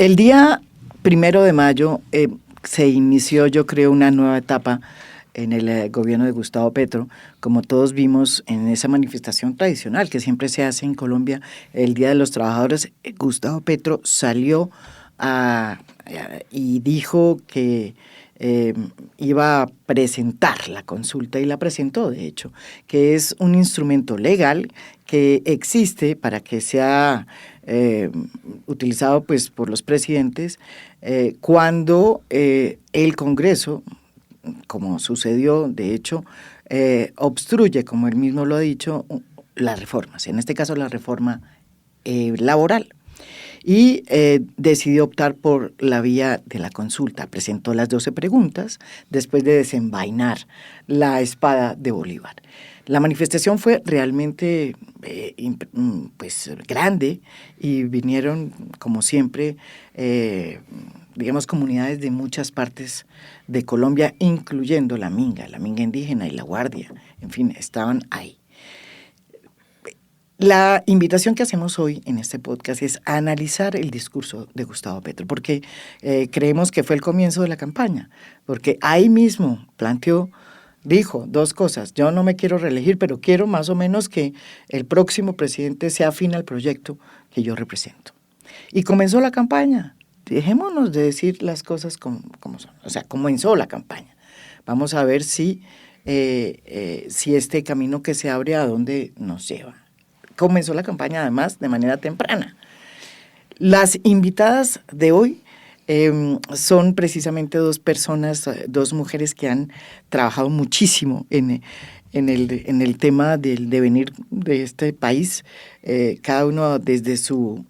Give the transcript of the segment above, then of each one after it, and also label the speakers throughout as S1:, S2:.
S1: El día 1 de mayo se inició, yo creo, una nueva etapa en el gobierno de Gustavo Petro, como todos vimos en esa manifestación tradicional que siempre se hace en Colombia, el Día de los Trabajadores. Gustavo Petro salió y dijo que iba a presentar la consulta, y la presentó, de hecho, que es un instrumento legal que existe para que sea utilizado pues por los presidentes cuando el Congreso, como sucedió, de hecho, obstruye, como él mismo lo ha dicho, las reformas, en este caso la reforma laboral. Y decidió optar por la vía de la consulta. Presentó las 12 preguntas después de desenvainar la espada de Bolívar. La manifestación fue realmente pues grande, y vinieron, como siempre, digamos, comunidades de muchas partes de Colombia, incluyendo la Minga indígena y la Guardia, en fin, estaban ahí. La invitación que hacemos hoy en este podcast es a analizar el discurso de Gustavo Petro, porque creemos que fue el comienzo de la campaña, porque ahí mismo dijo dos cosas: yo no me quiero reelegir, pero quiero más o menos que el próximo presidente sea afín al proyecto que yo represento. Y comenzó la campaña. Dejémonos de decir las cosas como son. O sea, comenzó la campaña. Vamos a ver si este camino que se abre, a dónde nos lleva. Comenzó la campaña, además, de manera temprana. Las invitadas de hoy son precisamente dos personas, dos mujeres que han trabajado muchísimo en el tema del devenir de este país, cada uno desde su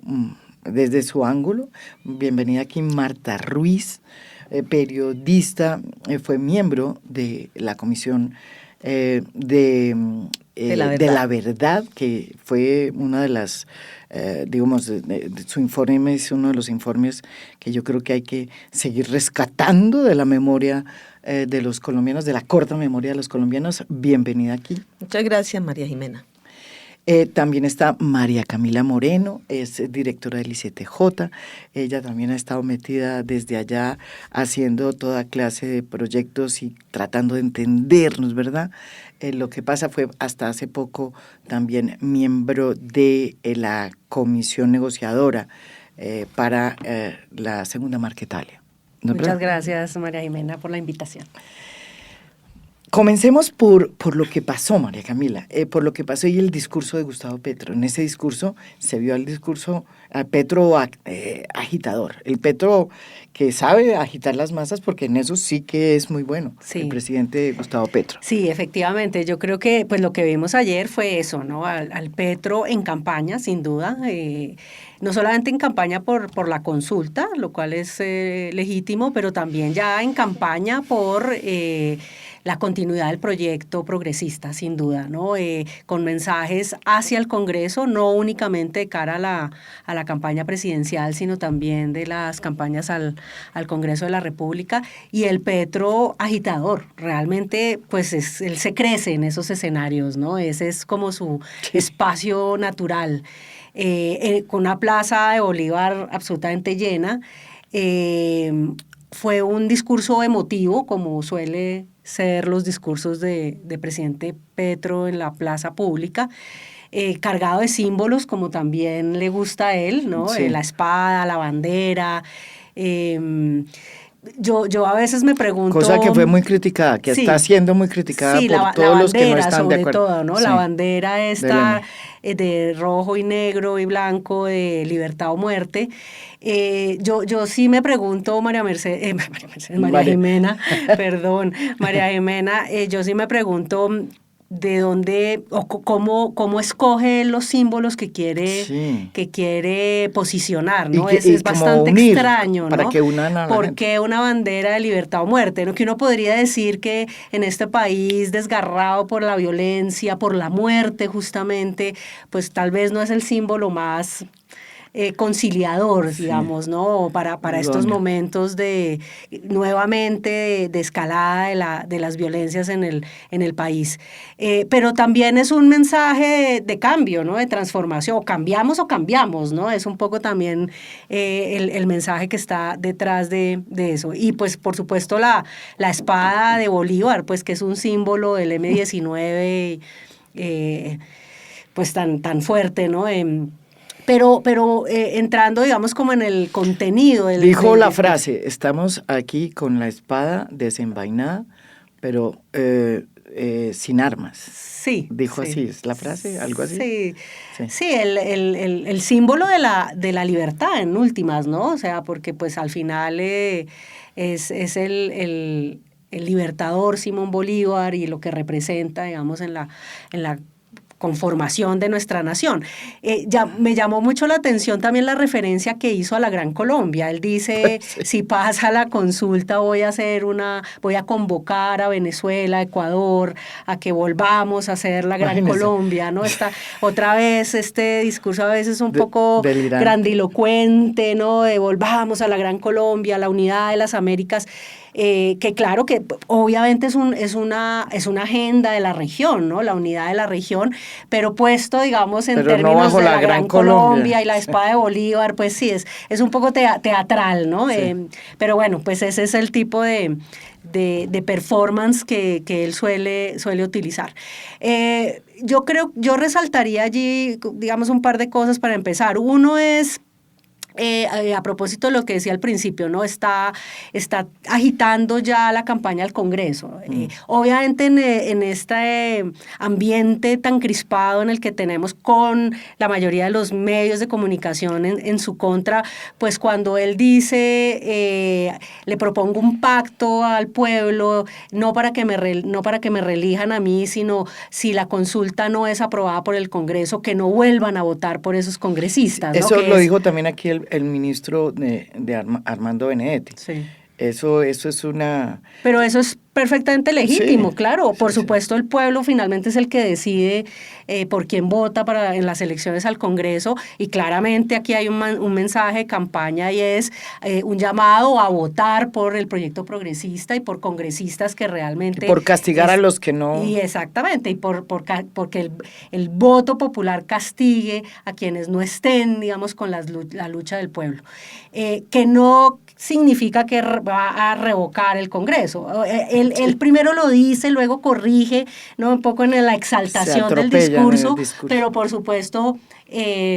S1: ángulo. Bienvenida aquí Marta Ruiz, periodista, fue miembro de la Comisión de la verdad, que fue una de las, digamos, de su informe, es uno de los informes que yo creo que hay que seguir rescatando de la memoria de los colombianos, de la corta memoria de los colombianos. Bienvenida aquí.
S2: Muchas gracias, María Jimena.
S1: También está María Camila Moreno, es directora del ICTJ. Ella también ha estado metida desde allá haciendo toda clase de proyectos y tratando de entendernos, ¿verdad? Lo que pasa, fue hasta hace poco también miembro de la comisión negociadora para la segunda Marquetalia.
S3: ¿No? Muchas gracias, María Jimena, por la invitación.
S1: Comencemos por lo que pasó, María Camila, por lo que pasó y el discurso de Gustavo Petro. En ese discurso se vio al Petro agitador, el Petro que sabe agitar las masas, porque en eso sí que es muy bueno, sí. El presidente Gustavo Petro.
S3: Sí, efectivamente, yo creo que pues lo que vimos ayer fue eso, ¿no? Al Petro en campaña, sin duda, no solamente en campaña por la consulta, lo cual es legítimo, pero también ya en campaña por la continuidad del proyecto progresista, sin duda, ¿no? Con mensajes hacia el Congreso, no únicamente de cara a la campaña presidencial, sino también de las campañas al Congreso de la República, y el Petro agitador. Realmente, pues él se crece en esos escenarios, ¿no? Ese es como su espacio natural. Con una plaza de Bolívar absolutamente llena, fue un discurso emotivo, como suele ser los discursos de presidente Petro en la plaza pública, cargado de símbolos, como también le gusta a él, ¿no?
S1: Sí.
S3: La espada, la bandera. Yo a veces me pregunto...
S1: Cosa que fue muy criticada, que sí, está siendo muy criticada sí, por todos los que no están de acuerdo.
S3: Todo, ¿no? Sí. La bandera esta de rojo y negro y blanco, de libertad o muerte. Yo sí me pregunto, María Jimena, perdón, María Jimena, yo sí me pregunto de dónde o cómo escoge los símbolos que quiere posicionar, ¿no? Es bastante extraño, ¿no?
S1: Para que unan a la
S3: ¿Por
S1: gente?
S3: qué una bandera de libertad o muerte? ¿No? Que uno podría decir que en este país desgarrado por la violencia, por la muerte justamente, pues tal vez no es el símbolo más conciliador, digamos, ¿no? Para estos momentos de nuevamente de escalada de las violencias en el país. Pero también es un mensaje de cambio, ¿no? De transformación, o cambiamos, ¿no? Es un poco también el mensaje que está detrás de eso. Y pues por supuesto la espada de Bolívar, pues que es un símbolo del M-19, pues tan fuerte, ¿no? Pero entrando, digamos, como en el contenido.
S1: Dijo la frase, estamos aquí con la espada desenvainada, pero sin armas.
S3: Sí.
S1: Dijo
S3: sí.
S1: así, ¿es la frase? ¿Algo así?
S3: Sí, el símbolo de la libertad en últimas, ¿no? O sea, porque pues al final es el libertador Simón Bolívar y lo que representa, digamos, en la conformación de nuestra nación. Ya me llamó mucho la atención también la referencia que hizo a la Gran Colombia. Él dice, sí, si pasa la consulta voy a convocar a Venezuela, Ecuador, a que volvamos a hacer la Gran Colombia, ¿no? Otra vez este discurso a veces un poco delirante, grandilocuente, ¿no? De volvamos a la Gran Colombia, la unidad de las Américas. Que claro que obviamente es una agenda de la región, ¿no? La unidad de la región, pero puesto, digamos, en términos de la Gran Colombia y la espada de Bolívar, pues sí, es un poco teatral, ¿no? Sí. Pero bueno, pues ese es el tipo de performance que él suele utilizar. Yo resaltaría allí, digamos, un par de cosas para empezar. Uno es, a propósito de lo que decía al principio, ¿no? Está agitando ya la campaña al Congreso. Obviamente en este ambiente tan crispado en el que tenemos con la mayoría de los medios de comunicación en su contra, pues cuando él dice, le propongo un pacto al pueblo, no para que me reelijan a mí, sino si la consulta no es aprobada por el Congreso, que no vuelvan a votar por esos congresistas, ¿no?
S1: Eso lo dijo también aquí el ministro de Armando Benedetti.
S3: Sí.
S1: Eso es una...
S3: Pero eso es perfectamente legítimo,
S1: sí,
S3: claro. Por
S1: sí,
S3: supuesto, el pueblo finalmente es el que decide por quién vota en las elecciones al Congreso, y claramente aquí hay un mensaje de campaña, y es un llamado a votar por el proyecto progresista y por congresistas que realmente...
S1: Y por castigar a los que no...
S3: Y exactamente, y porque el voto popular castigue a quienes no estén, digamos, con la lucha del pueblo. Que no significa que va a revocar el Congreso. Él primero lo dice, luego corrige, ¿no? Un poco en la exaltación del discurso, pero por supuesto,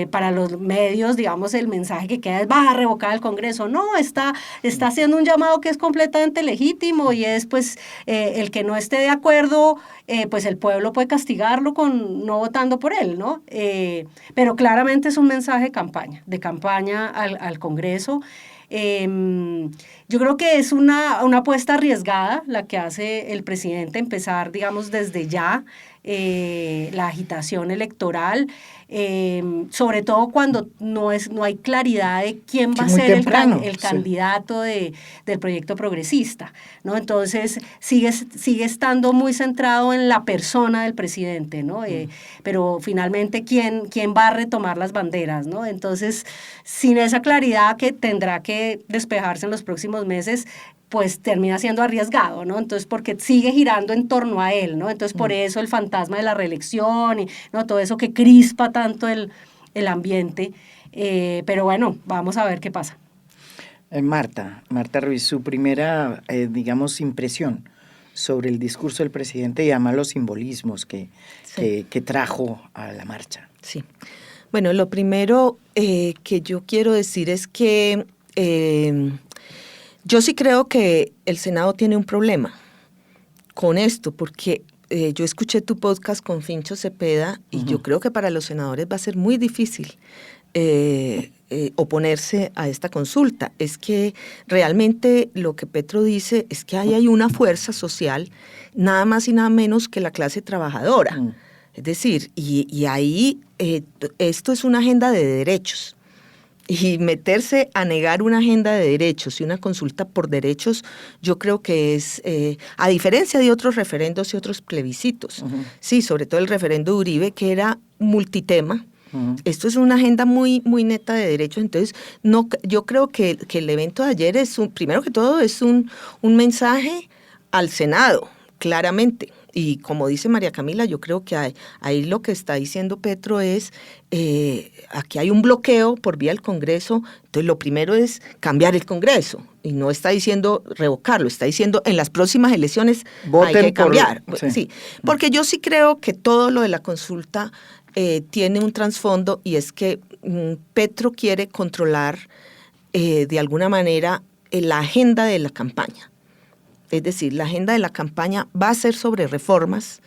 S3: para los medios, digamos, el mensaje que queda es, va a revocar el Congreso. No, está haciendo un llamado que es completamente legítimo, y es, pues, el que no esté de acuerdo, pues el pueblo puede castigarlo con no votando por él, ¿no? Pero claramente es un mensaje de campaña al Congreso. Yo creo que es una apuesta arriesgada la que hace el presidente, empezar, digamos, desde ya la agitación electoral, sobre todo cuando no hay claridad de quién va a ser el candidato del proyecto progresista, ¿no? Entonces sigue estando muy centrado en la persona del presidente, ¿no? Pero finalmente quién va a retomar las banderas, ¿no? Entonces, sin esa claridad que tendrá que despejarse en los próximos meses, pues termina siendo arriesgado, ¿no? Entonces, porque sigue girando en torno a él, ¿no? Entonces, por eso el fantasma de la reelección y, ¿no?, todo eso que crispa tanto el ambiente. Pero bueno, vamos a ver qué pasa.
S1: Marta Ruiz, su primera, digamos, impresión sobre el discurso del presidente y además los simbolismos que trajo a la marcha.
S2: Sí. Bueno, lo primero que yo quiero decir es que yo sí creo que el Senado tiene un problema con esto, porque yo escuché tu podcast con Fincho Cepeda y yo creo que para los senadores va a ser muy difícil oponerse a esta consulta. Es que realmente lo que Petro dice es que ahí hay una fuerza social, nada más y nada menos que la clase trabajadora. Es decir, y ahí esto es una agenda de derechos. Y meterse a negar una agenda de derechos y una consulta por derechos, yo creo que es, a diferencia de otros referendos y otros plebiscitos, sí, sobre todo el referendo de Uribe, que era multitema, Esto es una agenda muy, muy neta de derechos. Entonces, no, yo creo que el evento de ayer es, primero que todo, es un mensaje al Senado, claramente. Y como dice María Camila, yo creo que ahí lo que está diciendo Petro es, aquí hay un bloqueo por vía del Congreso, entonces lo primero es cambiar el Congreso, y no está diciendo revocarlo, está diciendo en las próximas elecciones
S1: Voten
S2: hay que cambiar.
S1: sí.
S2: Sí, porque yo sí creo que todo lo de la consulta tiene un trasfondo, y es que Petro quiere controlar de alguna manera la agenda de la campaña. Es decir, la agenda de la campaña va a ser sobre reformas,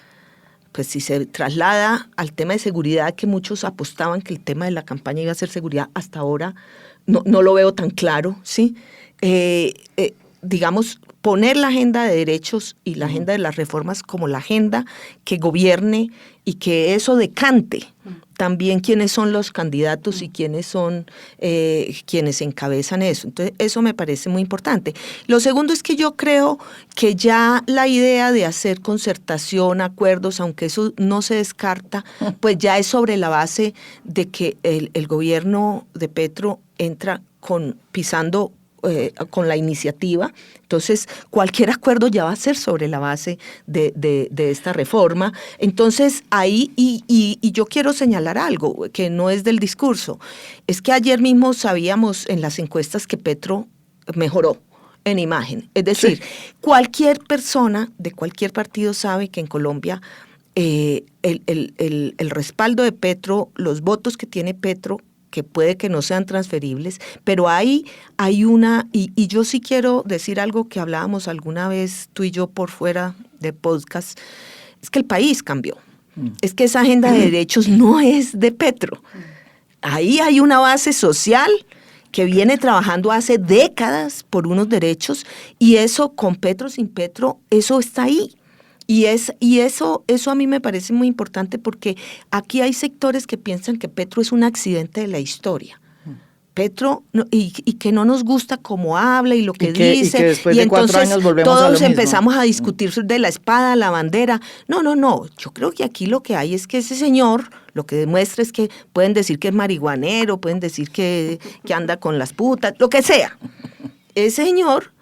S2: pues si se traslada al tema de seguridad, que muchos apostaban que el tema de la campaña iba a ser seguridad, hasta ahora no lo veo tan claro, ¿sí? Digamos, poner la agenda de derechos y la agenda de las reformas como la agenda que gobierne y que eso decante también quiénes son los candidatos y quiénes son quienes encabezan eso. Entonces, eso me parece muy importante. Lo segundo es que yo creo que ya la idea de hacer concertación, acuerdos, aunque eso no se descarta, pues ya es sobre la base de que el gobierno de Petro entra pisando con la iniciativa. Entonces, cualquier acuerdo ya va a ser sobre la base de esta reforma. Entonces, ahí, y yo quiero señalar algo que no es del discurso, es que ayer mismo sabíamos en las encuestas que Petro mejoró en imagen. Es decir, sí, cualquier persona de cualquier partido sabe que en Colombia el respaldo de Petro, los votos que tiene Petro, que puede que no sean transferibles, pero hay una, y yo sí quiero decir algo que hablábamos alguna vez tú y yo por fuera de podcast, es que el país cambió. Es que esa agenda de derechos no es de Petro. Ahí hay una base social que viene trabajando hace décadas por unos derechos, y eso, con Petro, sin Petro, eso está ahí. Y eso a mí me parece muy importante, porque aquí hay sectores que piensan que Petro es un accidente de la historia. Petro, y que no nos gusta cómo habla y lo que dice.
S1: Y que después de 4 años volvemos a lo mismo.
S2: Todos empezamos a discutir de la espada, la bandera. No. Yo creo que aquí lo que hay es que ese señor, lo que demuestra es que pueden decir que es marihuanero, pueden decir que anda con las putas, lo que sea. Ese señor,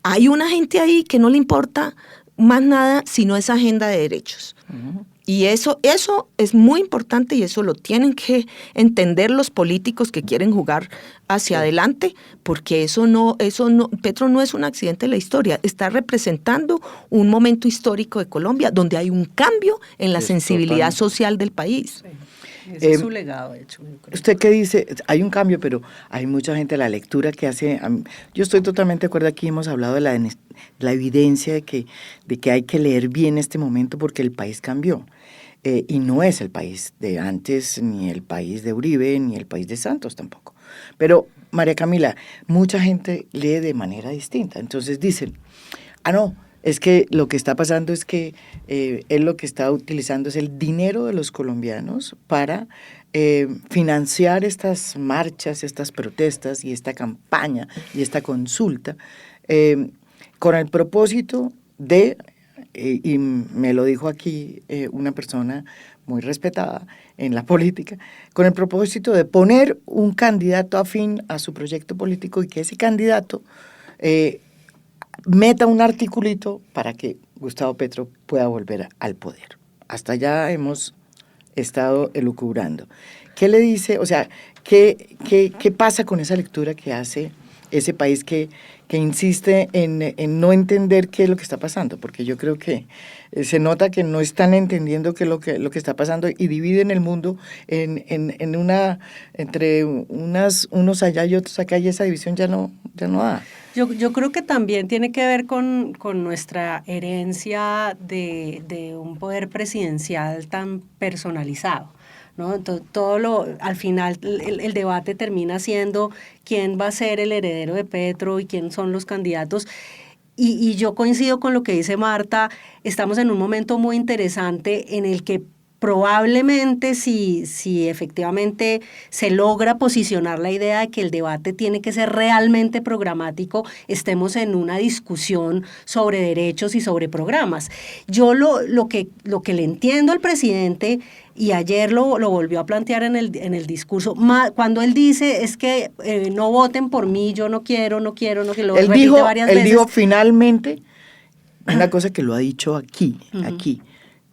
S2: hay una gente ahí que no le importa más nada sino esa agenda de derechos. Y eso es muy importante, y eso lo tienen que entender los políticos que quieren jugar hacia adelante, porque Petro no es un accidente de la historia, está representando un momento histórico de Colombia donde hay un cambio en la sensibilidad social del país.
S3: Sí. Ese es su legado, de hecho.
S1: ¿Usted qué dice? Hay un cambio, pero hay mucha gente, la lectura que hace, yo estoy totalmente de acuerdo. Aquí hemos hablado de la evidencia de que hay que leer bien este momento, porque el país cambió. Y no es el país de antes, ni el país de Uribe, ni el país de Santos tampoco. Pero, María Camila, mucha gente lee de manera distinta. Entonces dicen, no, es que lo que está pasando es que él lo que está utilizando es el dinero de los colombianos para financiar estas marchas, estas protestas y esta campaña y esta consulta, con el propósito de, y me lo dijo aquí una persona muy respetada en la política, con el propósito de poner un candidato afín a su proyecto político, y que ese candidato meta un articulito para que Gustavo Petro pueda volver al poder. Hasta allá hemos estado elucubrando. ¿Qué le dice? O sea, ¿qué pasa con esa lectura que hace ese país que insiste en no entender qué es lo que está pasando? Porque yo creo que se nota que no están entendiendo qué es lo que está pasando, y dividen el mundo entre unos allá y otros acá, y esa división ya no da.
S3: Yo creo que también tiene que ver con nuestra herencia de un poder presidencial tan personalizado, ¿no? Entonces, al final el debate termina siendo quién va a ser el heredero de Petro y quién son los candidatos. Y yo coincido con lo que dice Marta. Estamos en un momento muy interesante en el que probablemente si efectivamente se logra posicionar la idea de que el debate tiene que ser realmente programático, estemos en una discusión sobre derechos y sobre programas. Yo lo que le entiendo al presidente, y ayer lo volvió a plantear en el discurso, cuando él dice es que no voten por mí, yo no quiero, lo repite varias veces.
S1: Él dijo finalmente una cosa que lo ha dicho aquí,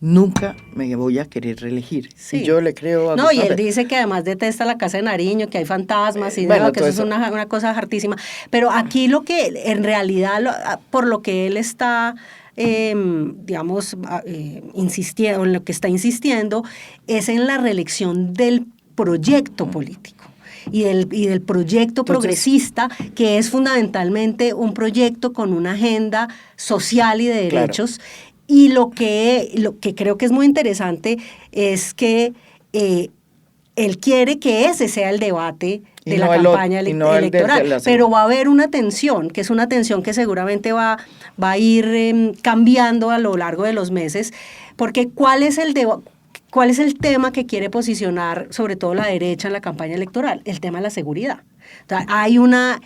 S1: nunca me voy a querer reelegir.
S3: Sí.
S1: Y yo le creo a
S3: No,
S1: Gustavo
S3: y él
S1: Petro.
S3: dice que además detesta la Casa de Nariño, que hay fantasmas y
S1: bueno,
S3: que eso es
S1: eso.
S3: una cosa hartísima. Pero aquí lo que en realidad, por lo que él está, insistiendo, en lo que está insistiendo, es en la reelección del proyecto político. Y del proyecto progresista, que es fundamentalmente un proyecto con una agenda social y de derechos. Claro. Y lo que creo que es muy interesante es que él quiere que ese sea el debate de la campaña electoral, pero va a haber una tensión, que es una tensión que seguramente va a ir cambiando a lo largo de los meses, porque ¿cuál es el tema que quiere posicionar sobre todo la derecha en la campaña electoral? El tema de la seguridad. O sea, hay unos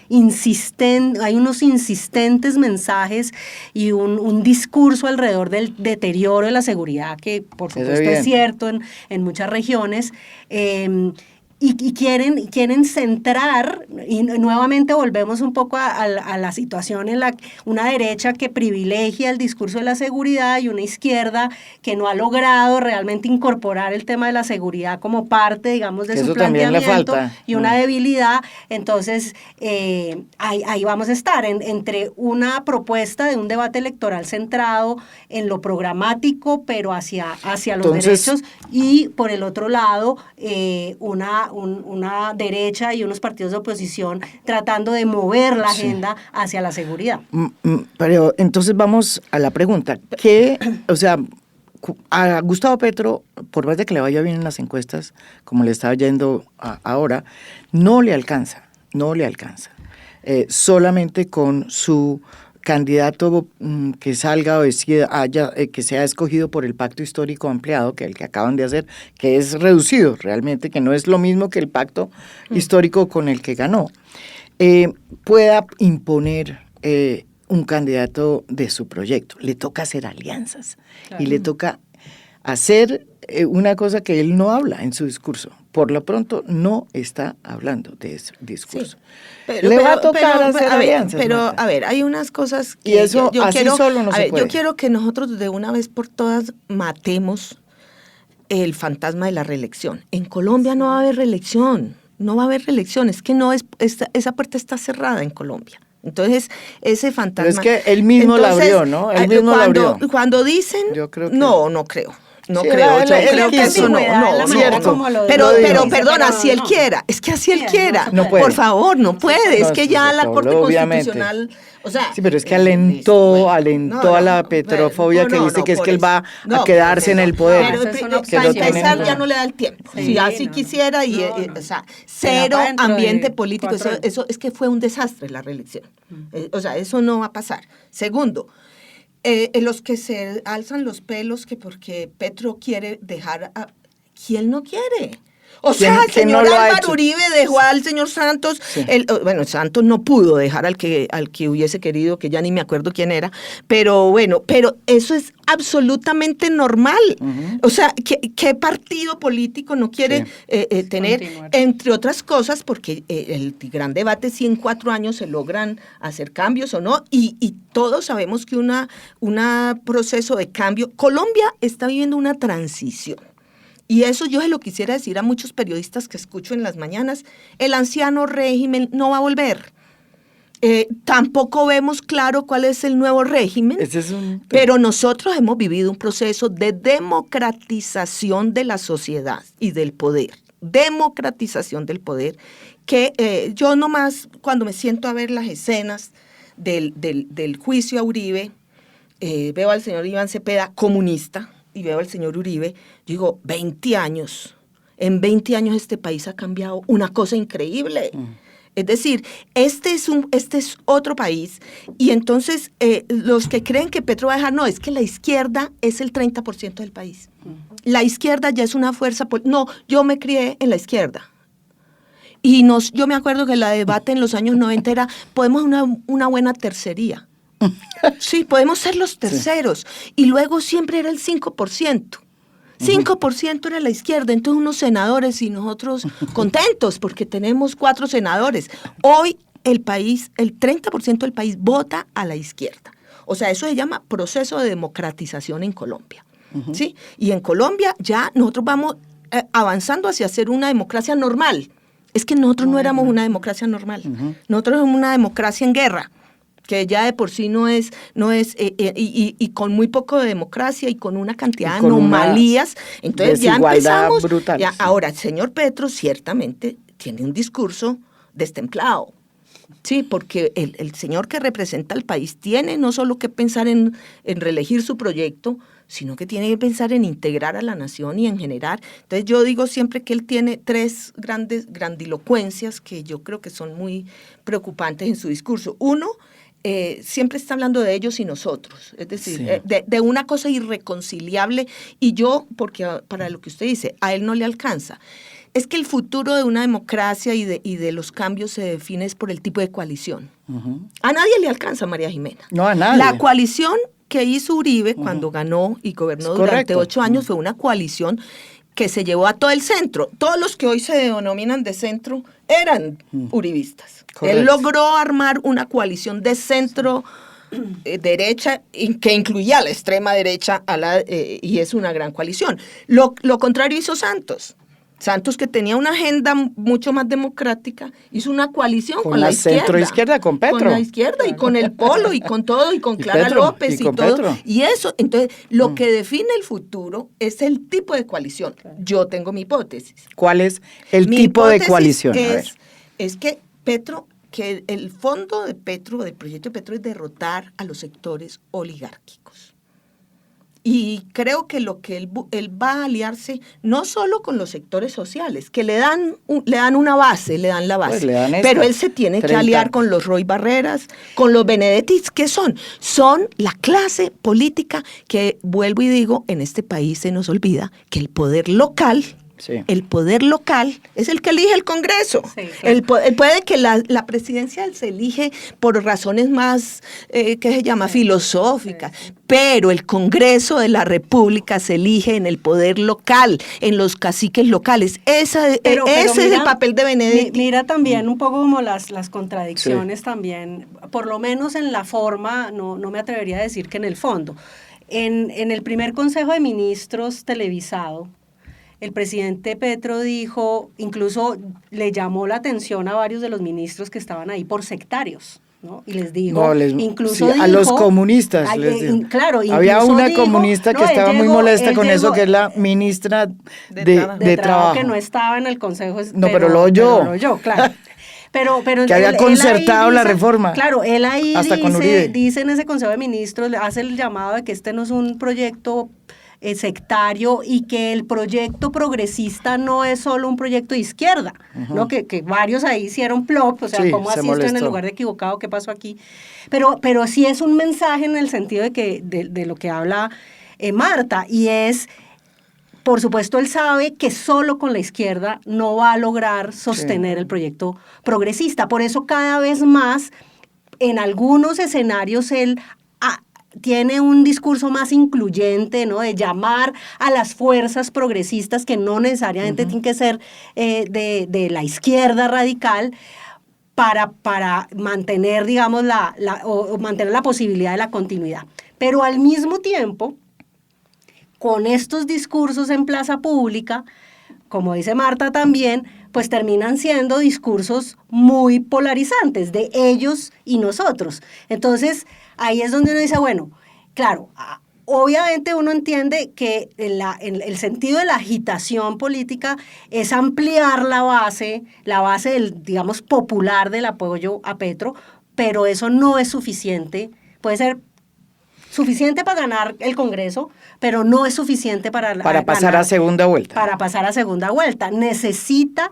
S3: insistentes mensajes y un discurso alrededor del deterioro de la seguridad, que por supuesto es cierto en muchas regiones, y quieren centrar, y nuevamente volvemos un poco a la situación en la una derecha que privilegia el discurso de la seguridad y una izquierda que no ha logrado realmente incorporar el tema de la seguridad como parte, digamos, de su planteamiento y una debilidad. Entonces, ahí vamos a estar entre una propuesta de un debate electoral centrado en lo programático, pero hacia los derechos, y por el otro lado, una derecha y unos partidos de oposición tratando de mover la agenda hacia la seguridad.
S1: Pero entonces vamos a la pregunta. A Gustavo Petro, por más de que le vaya bien en las encuestas, como le está yendo ahora, no le alcanza. Solamente con su candidato que salga o que sea escogido por el pacto histórico ampliado, que el que acaban de hacer, que es reducido realmente, que no es lo mismo que el pacto histórico con el que ganó, pueda imponer un candidato de su proyecto. Le toca hacer alianzas, claro, y le toca hacer una cosa que él no habla en su discurso. Por lo pronto no está hablando de ese discurso.
S2: Sí,
S1: le va a tocar hacer alianzas.
S2: Pero, a ver, hay unas cosas que
S1: y eso yo así
S2: quiero,
S1: solo no se puede.
S2: Yo quiero que nosotros de una vez por todas matemos el fantasma de la reelección. En Colombia no va a haber reelección, es que esa puerta está cerrada en Colombia. Entonces, ese fantasma...
S1: Pero es que él mismo la abrió, ¿no? Él mismo la abrió.
S2: Cuando dicen...
S1: Yo creo que...
S2: No creo. No
S1: sí,
S2: creo, yo creo que eso no,
S1: cierto.
S2: Pero perdona, si él quiera, es que así él quiera,
S1: no puede.
S2: Por favor, no puede, es que ya la Corte
S1: obviamente.
S2: Constitucional, o sea...
S1: Sí, pero es que alentó a la petrofobia que dice que es que él va a quedarse en el poder.
S2: Pero para empezar ya no le da el tiempo, si así quisiera, o sea, cero ambiente político, eso es que fue un desastre la reelección, o sea, eso no va a pasar. Segundo, los que se alzan los pelos que porque Petro quiere dejar a... ¿Quién no quiere? O sea, el señor Álvaro Uribe dejó al señor Santos, sí. Santos no pudo dejar al que hubiese querido, que ya ni me acuerdo quién era, pero eso es absolutamente normal. Uh-huh. O sea, ¿qué partido político no quiere tener? Continuar. Entre otras cosas, porque el gran debate es si en 4 años se logran hacer cambios o no, y todos sabemos que un proceso de cambio, Colombia está viviendo una transición. Y eso yo se lo quisiera decir a muchos periodistas que escucho en las mañanas. El anciano régimen no va a volver. Tampoco vemos claro cuál es el nuevo régimen, pero nosotros hemos vivido un proceso de democratización de la sociedad y del poder. Democratización del poder, que yo nomás cuando me siento a ver las escenas del juicio a Uribe, veo al señor Iván Cepeda comunista, y veo al señor Uribe, digo, 20 años. En 20 años este país ha cambiado una cosa increíble. Es decir, este es otro país, y entonces los que creen que Petro va a dejar, no, es que la izquierda es el 30% del país. La izquierda ya es una fuerza, no, yo me crié en la izquierda. Y yo me acuerdo que la debate en los años 90 era, podemos una buena tercería. Sí, podemos ser los terceros. Sí. Y luego siempre era el 5%. 5% era la izquierda, entonces unos senadores y nosotros contentos porque tenemos 4 senadores. Hoy el país, el 30% del país vota a la izquierda. O sea, eso se llama proceso de democratización en Colombia. ¿Sí? Y en Colombia ya nosotros vamos avanzando hacia ser una democracia normal. Es que nosotros no éramos una democracia normal. Nosotros éramos una democracia en guerra, que ya de por sí no es y con muy poco de democracia y con una cantidad de anomalías. Entonces ya empezamos. Brutal, ya, sí. Ahora, el señor Petro ciertamente tiene un discurso destemplado. Sí, porque el señor que representa al país tiene no solo que pensar en reelegir su proyecto, sino que tiene que pensar en integrar a la nación y en generar. Entonces yo digo siempre que él tiene 3 grandilocuencias que yo creo que son muy preocupantes en su discurso. Uno, siempre está hablando de ellos y nosotros, es decir, sí. de una cosa irreconciliable, y yo, porque para lo que usted dice, a él no le alcanza. Es que el futuro de una democracia y de los cambios se define por el tipo de coalición. A nadie le alcanza, María Jimena.
S1: No, a nadie.
S2: La coalición que hizo Uribe cuando ganó y gobernó durante 8 años fue una coalición que se llevó a todo el centro. Todos los que hoy se denominan de centro eran uribistas. Correcto. Él logró armar una coalición de centro derecha que incluía a la extrema derecha y es una gran coalición. Lo contrario hizo Santos. Santos, que tenía una agenda mucho más democrática, hizo una coalición con la izquierda.
S1: Centro-izquierda, con Petro.
S2: Con la izquierda y con el Polo y con todo, y con Clara
S1: Petro,
S2: López y todo. Petro. Y eso, entonces, lo que define el futuro es el tipo de coalición. Yo tengo mi hipótesis.
S1: ¿Cuál es el tipo de coalición?
S2: Es que Petro, que el fondo de Petro, del proyecto de Petro, es derrotar a los sectores oligárquicos. Y creo que lo que él va a aliarse no solo con los sectores sociales, que le dan una base, le dan la base, pues pero él se tiene que aliar con los Roy Barreras, con los Benedettis, ¿qué son? Son la clase política que, vuelvo y digo, en este país se nos olvida que el poder local... Sí. El poder local es el que elige el Congreso. Sí, claro. Puede que la presidencia se elige por razones más, ¿qué se llama? Filosóficas, pero el Congreso de la República se elige en el poder local, en los caciques locales. Ese es el papel de Benedetti.
S3: Mira también un poco como las contradicciones también, por lo menos en la forma, no me atrevería a decir que en el fondo. En el primer Consejo de Ministros televisado, el presidente Petro dijo, incluso le llamó la atención a varios de los ministros que estaban ahí por sectarios, ¿no? Y les dijo, incluso dijo,
S1: a los comunistas les dijo.
S3: Claro,
S1: había una comunista que estaba muy molesta con eso, que es la ministra de Trabajo.
S3: Que no estaba en el Consejo.
S1: Pero lo oyó.
S3: Claro. Pero
S1: que había concertado la reforma.
S3: Claro, él ahí dice en ese Consejo de Ministros, hace el llamado de que este no es un proyecto sectario y que el proyecto progresista no es solo un proyecto de izquierda, ¿no? Que varios ahí hicieron plop, o sea, sí, ¿cómo así esto en el lugar de equivocado? ¿Qué pasó aquí? Pero sí es un mensaje en el sentido de que de lo que habla Marta, y es, por supuesto, él sabe que solo con la izquierda no va a lograr sostener el proyecto progresista. Por eso cada vez más, en algunos escenarios, él tiene un discurso más incluyente, ¿no? De llamar a las fuerzas progresistas, que no necesariamente tienen que ser de la izquierda radical, para mantener, digamos, o mantener la posibilidad de la continuidad. Pero al mismo tiempo, con estos discursos en plaza pública, como dice Marta también, pues terminan siendo discursos muy polarizantes de ellos y nosotros. Entonces, ahí es donde uno dice, bueno, claro, obviamente uno entiende que el sentido de la agitación política es ampliar la base del, digamos, popular del apoyo a Petro, pero eso no es suficiente. Puede ser suficiente para ganar el Congreso, pero no es suficiente para
S1: pasar a segunda vuelta.
S3: Para pasar a segunda vuelta. Necesita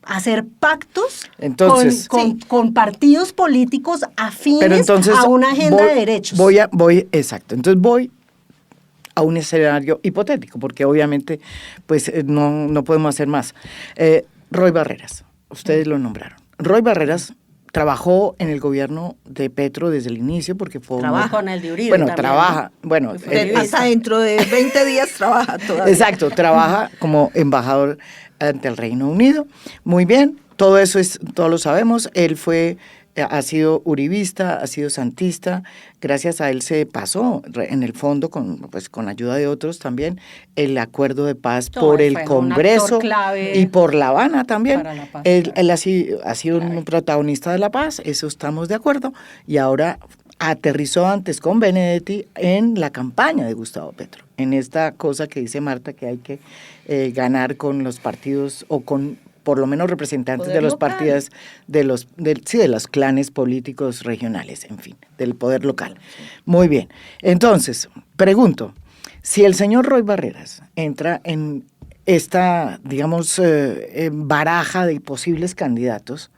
S3: hacer pactos
S1: Entonces,
S3: con partidos políticos afines
S1: pero entonces
S3: a una agenda de derechos.
S1: Exacto. Entonces voy a un escenario hipotético, porque obviamente pues no podemos hacer más. Roy Barreras, ustedes lo nombraron. Roy Barreras trabajó en el gobierno de Petro desde el inicio porque fue...
S3: Trabaja con el de Uribe
S1: Bueno,
S3: también,
S1: trabaja,
S3: ¿no?
S1: bueno...
S2: Hasta dentro de 20 días trabaja todavía.
S1: Exacto, trabaja como embajador ante el Reino Unido. Muy bien, todo eso todos lo sabemos. Él ha sido uribista, ha sido santista. Gracias a él se pasó, en el fondo, con la ayuda de otros también, el acuerdo de paz por el Congreso y por La Habana también.
S3: Para la paz,
S1: Él ha sido un protagonista de la paz, eso estamos de acuerdo. Y ahora aterrizó antes con Benedetti en la campaña de Gustavo Petro, en esta cosa que dice Marta, que hay que ganar con los partidos o con por lo menos representantes
S2: poder
S1: de los
S2: local.
S1: partidos, de los clanes políticos regionales, en fin, del poder local. Muy bien. Entonces, pregunto, si el señor Roy Barreras entra en esta, digamos, baraja de posibles candidatos,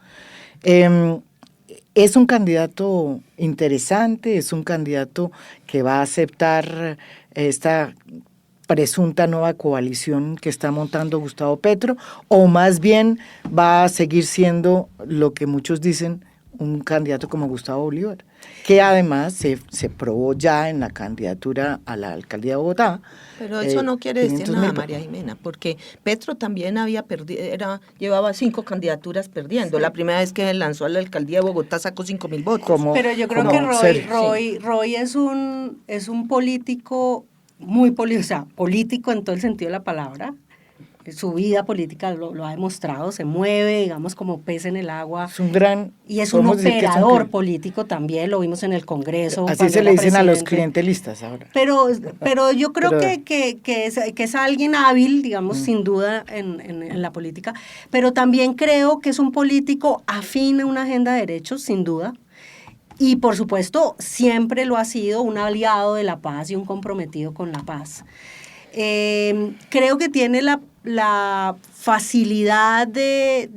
S1: ¿es un candidato interesante? ¿Es un candidato que va a aceptar esta presunta nueva coalición que está montando Gustavo Petro, o más bien va a seguir siendo lo que muchos dicen, un candidato como Gustavo Bolívar, que además se probó ya en la candidatura a la alcaldía de Bogotá?
S2: Pero eso no quiere decir
S1: 500
S2: nada,
S1: mil.
S2: María Jimena, porque Petro también había perdido, llevaba 5 candidaturas perdiendo. La primera vez que lanzó a la alcaldía de Bogotá sacó 5.000 votos.
S3: Pero yo creo que Roy es un político muy político en todo el sentido de la palabra. Su vida política lo ha demostrado, se mueve, digamos, como pez en el agua.
S1: Es un gran...
S3: Y es un operador político también, lo vimos en el Congreso.
S1: Así se le dicen a los clientelistas ahora.
S3: Pero yo creo que es alguien hábil, digamos, sin duda, en la política. Pero también creo que es un político afín a una agenda de derechos, sin duda. Y, por supuesto, siempre lo ha sido un aliado de la paz y un comprometido con la paz. Creo que tiene la facilidad de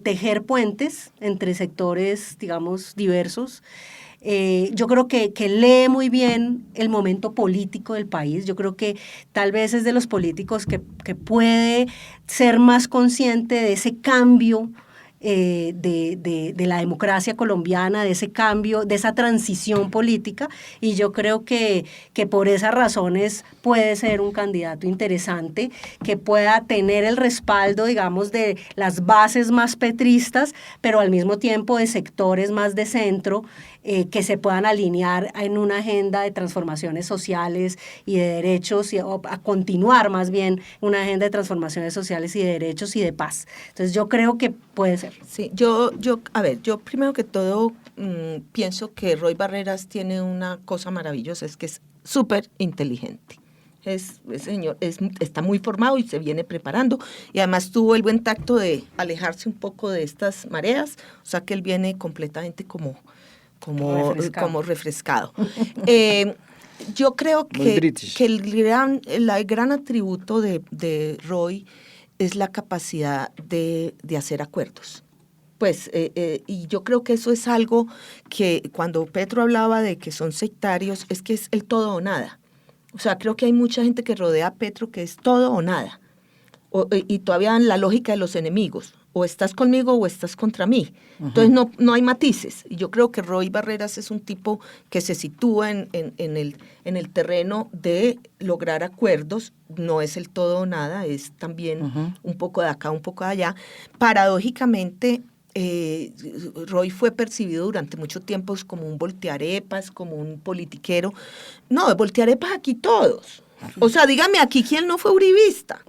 S3: tejer puentes entre sectores, digamos, diversos. Yo creo que lee muy bien el momento político del país. Yo creo que tal vez es de los políticos que puede ser más consciente de ese cambio de la democracia colombiana, de ese cambio, de esa transición política, y yo creo que por esas razones puede ser un candidato interesante, que pueda tener el respaldo, digamos, de las bases más petristas, pero al mismo tiempo de sectores más de centro, que se puedan alinear en una agenda de transformaciones sociales y de derechos, o a continuar más bien una agenda de transformaciones sociales y de derechos y de paz. Entonces yo creo que puede ser.
S2: Sí, yo primero que todo pienso que Roy Barreras tiene una cosa maravillosa, es que es súper inteligente. Señor, está muy formado y se viene preparando, y además tuvo el buen tacto de alejarse un poco de estas mareas, o sea que él viene completamente como refrescado. Yo creo que el gran atributo de Roy es la capacidad de hacer acuerdos. Pues, y yo creo que eso es algo que cuando Petro hablaba de que son sectarios, es que es el todo o nada. O sea, creo que hay mucha gente que rodea a Petro que es todo o nada. Y todavía en la lógica de los enemigos. O estás conmigo o estás contra mí. Entonces no hay matices. Y yo creo que Roy Barreras es un tipo que se sitúa en el terreno de lograr acuerdos. No es el todo o nada, es también un poco de acá, un poco de allá. Paradójicamente, Roy fue percibido durante mucho tiempo como un voltearepas, como un politiquero. No, voltearepas aquí todos. O sea, dígame aquí quién no fue uribista.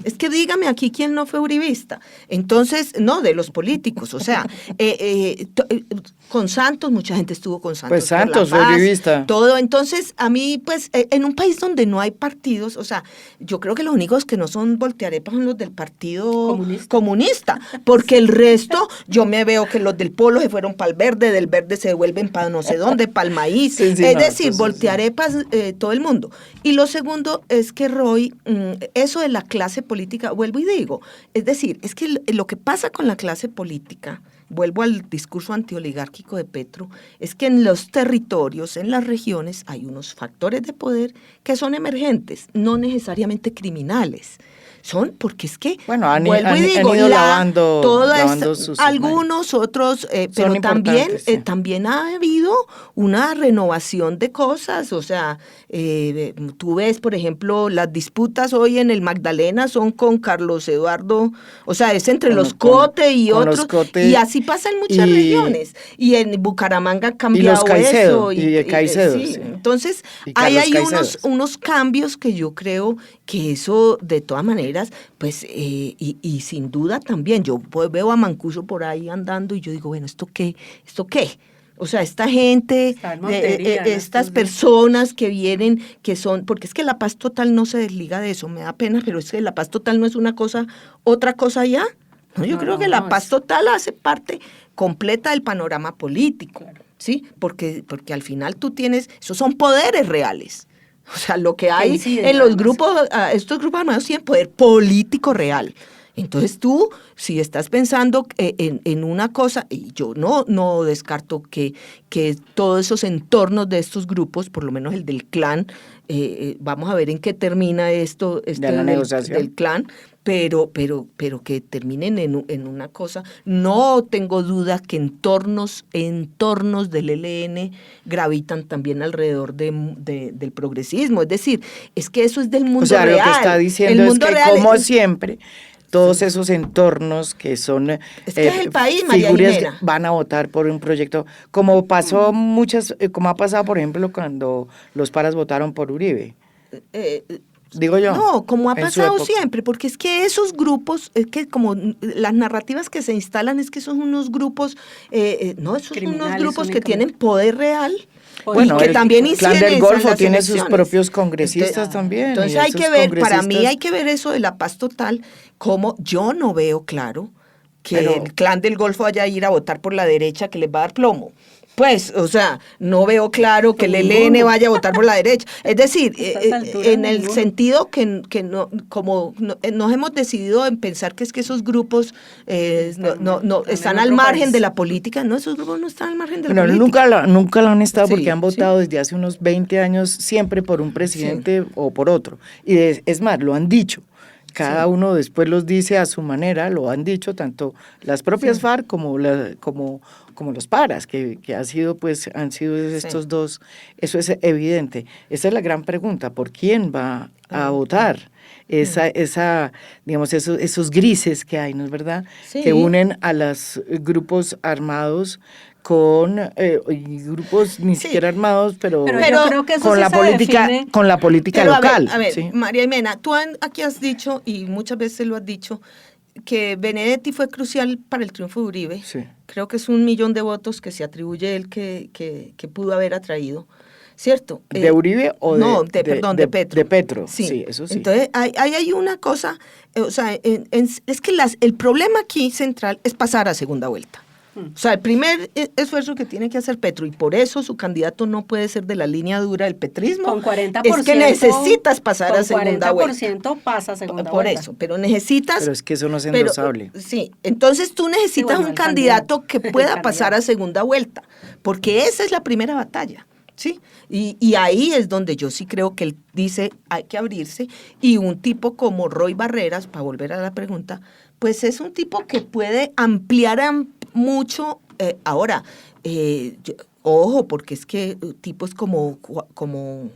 S2: Es que dígame aquí quién no fue uribista. Entonces, no, de los políticos. O sea, con Santos, mucha gente estuvo con Santos.
S1: Pues Santos fue uribista.
S2: Todo. Entonces, a mí, pues, en un país donde no hay partidos, o sea, yo creo que los únicos que no son voltearepas son los del Partido Comunista. Porque el resto, yo me veo que los del Polo se fueron para el Verde, del Verde se devuelven para no sé dónde, para el maíz.
S1: Sí,
S2: es decir, voltearepas todo el mundo. Y lo segundo pensando es que Roy, eso de la clase política, vuelvo y digo, es decir, es que lo que pasa con la clase política, vuelvo al discurso antioligárquico de Petro, es que en los territorios, en las regiones, hay unos factores de poder que son emergentes, no necesariamente criminales. Son porque es que,
S1: bueno, han
S2: vuelvo y digo,
S1: ido lavando sus
S2: algunos otros, pero también ha habido una renovación de cosas, o sea, tú ves, por ejemplo, las disputas hoy en el Magdalena son con Carlos Eduardo, o sea, es entre los Cote y otros, y así pasa en muchas regiones, y en Bucaramanga ha cambiado
S1: Caicedo,
S2: eso.
S1: Caicedo,
S2: sí.
S1: Sí.
S2: Entonces, hay unos cambios que yo creo que eso, de todas maneras, pues, y sin duda también, yo veo a Mancuso por ahí andando y yo digo, bueno, ¿esto qué? O sea, esta gente, estas personas que vienen, que son, porque es que la paz total no se desliga de eso, me da pena, pero es que la paz total no es una cosa, otra cosa ya. No, yo creo que la paz total hace parte completa del panorama político, claro. ¿Sí? Porque al final tú tienes, esos son poderes reales. O sea, lo que hay en los grupos, estos grupos armados tienen poder político real. Entonces tú, si estás pensando en una cosa, y yo no descarto que todos esos entornos de estos grupos, por lo menos el del clan, vamos a ver en qué termina esto
S1: de la negociación
S2: del clan, pero que terminen en una cosa. No tengo duda que entornos del ELN gravitan también alrededor del progresismo. Es decir, es que eso es del mundo real.
S1: O sea, lo que está diciendo es que, como siempre, todos esos entornos que son
S2: es el país,
S1: figuras que van a votar por un proyecto, como pasó como ha pasado, por ejemplo, cuando los paras votaron por Uribe. Digo yo.
S2: No, como ha pasado siempre, porque es que esos grupos, es que como las narrativas que se instalan es que son unos grupos, esos son unos grupos que tienen poder real.
S1: Bueno,
S2: y que también
S1: el Clan del Golfo tiene
S2: elecciones.
S1: sus propios congresistas también.
S2: Entonces hay que ver, para mí hay que ver eso de la paz total, como yo no veo claro que el Clan del Golfo vaya a ir a votar por la derecha que les va a dar plomo. Pues, o sea, no veo claro que el ELN vaya a votar por la derecha. Es decir, en el sentido que nos hemos decidido en pensar que es que esos grupos están al margen de la política. No, esos grupos no están al margen de la política.
S1: Nunca lo han estado porque han votado desde hace unos 20 años siempre por un presidente o por otro. Y es más, lo han dicho. Cada uno después los dice a su manera, lo han dicho tanto las propias FARC como los paras, que han sido estos dos. Eso es evidente. Esa es la gran pregunta, ¿por quién va a votar? Digamos, esos grises que hay, ¿no es verdad? Sí. Que unen a los grupos armados con grupos ni siquiera armados, pero
S3: yo creo que eso
S1: con la política local.
S2: A ver,
S1: ¿sí?
S2: María Jimena, tú aquí has dicho, y muchas veces lo has dicho, que Benedetti fue crucial para el triunfo de Uribe.
S1: Sí.
S2: Creo que es 1 millón de votos que se atribuye él que pudo haber atraído. ¿Cierto?
S1: ¿De Uribe o
S2: de Petro?
S1: De Petro, sí, eso sí.
S2: Entonces, hay una cosa, o sea, es que el problema aquí central es pasar a segunda vuelta. O sea, el primer esfuerzo que tiene que hacer Petro, y por eso su candidato no puede ser de la línea dura del petrismo,
S3: con 40%,
S2: es que necesitas pasar a segunda vuelta.
S3: 40% pasa a segunda vuelta.
S2: Por eso, pero necesitas...
S1: Pero es que eso no es endosable.
S2: Sí, entonces tú necesitas un candidato que pueda pasar a segunda vuelta, porque esa es la primera batalla. ¿Sí? Y ahí es donde yo sí creo que él dice hay que abrirse, y un tipo como Roy Barreras, para volver a la pregunta, pues es un tipo que puede ampliar mucho. Ahora, ojo, porque es que tipos como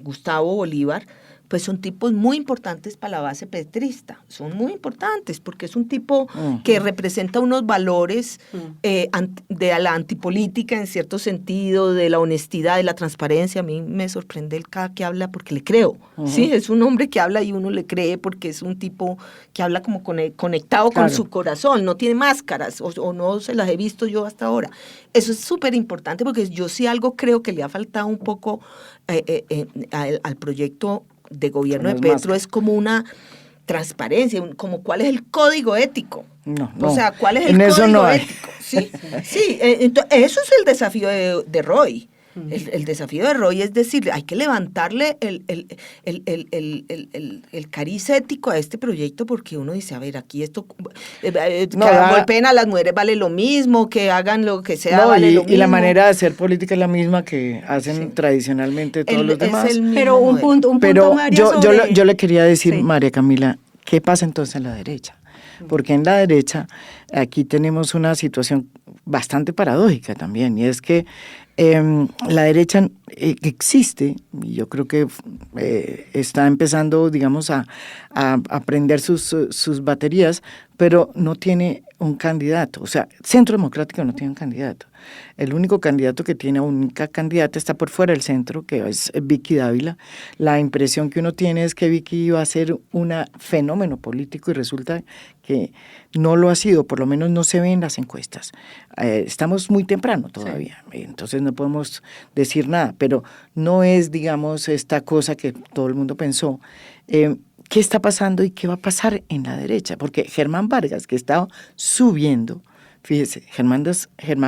S2: Gustavo Bolívar, pues son tipos muy importantes para la base petrista, son muy importantes porque es un tipo que representa unos valores de la antipolítica en cierto sentido, de la honestidad, de la transparencia. A mí me sorprende el cada que habla porque le creo, ¿sí? Es un hombre que habla y uno le cree porque es un tipo que habla como conectado con su corazón, no tiene máscaras o no se las he visto yo hasta ahora. Eso es súper importante porque yo sí algo creo que le ha faltado un poco al proyecto de gobierno de Petro, es como una transparencia, como cuál es el código ético.
S1: No.
S2: O sea, ¿cuál es el código ético? Sí, entonces, eso es el desafío de Roy. El desafío de Roy es decir, hay que levantarle el cariz ético a este proyecto, porque uno dice, a ver, aquí esto, que golpeen a las mujeres vale lo mismo, que hagan lo que sea vale lo mismo.
S1: Y la manera de hacer política es la misma que hacen tradicionalmente todos los demás.
S3: Pero un punto, María,
S1: yo le quería decir, María Camila, ¿qué pasa entonces en la derecha? Porque en la derecha aquí tenemos una situación bastante paradójica también, y es que la derecha existe, y yo creo que está empezando, digamos, a prender sus baterías, pero no tiene un candidato. O sea, Centro Democrático no tiene un candidato. El único candidato que tiene, única candidata, está por fuera del centro, que es Vicky Dávila. La impresión que uno tiene es que Vicky iba a ser un fenómeno político y resulta que no lo ha sido, por lo menos no se ve en las encuestas. Estamos muy temprano todavía, entonces no podemos decir nada, pero no es, digamos, esta cosa que todo el mundo pensó. ¿Qué está pasando y qué va a pasar en la derecha? Porque Germán Vargas, que estaba subiendo, fíjese, Germán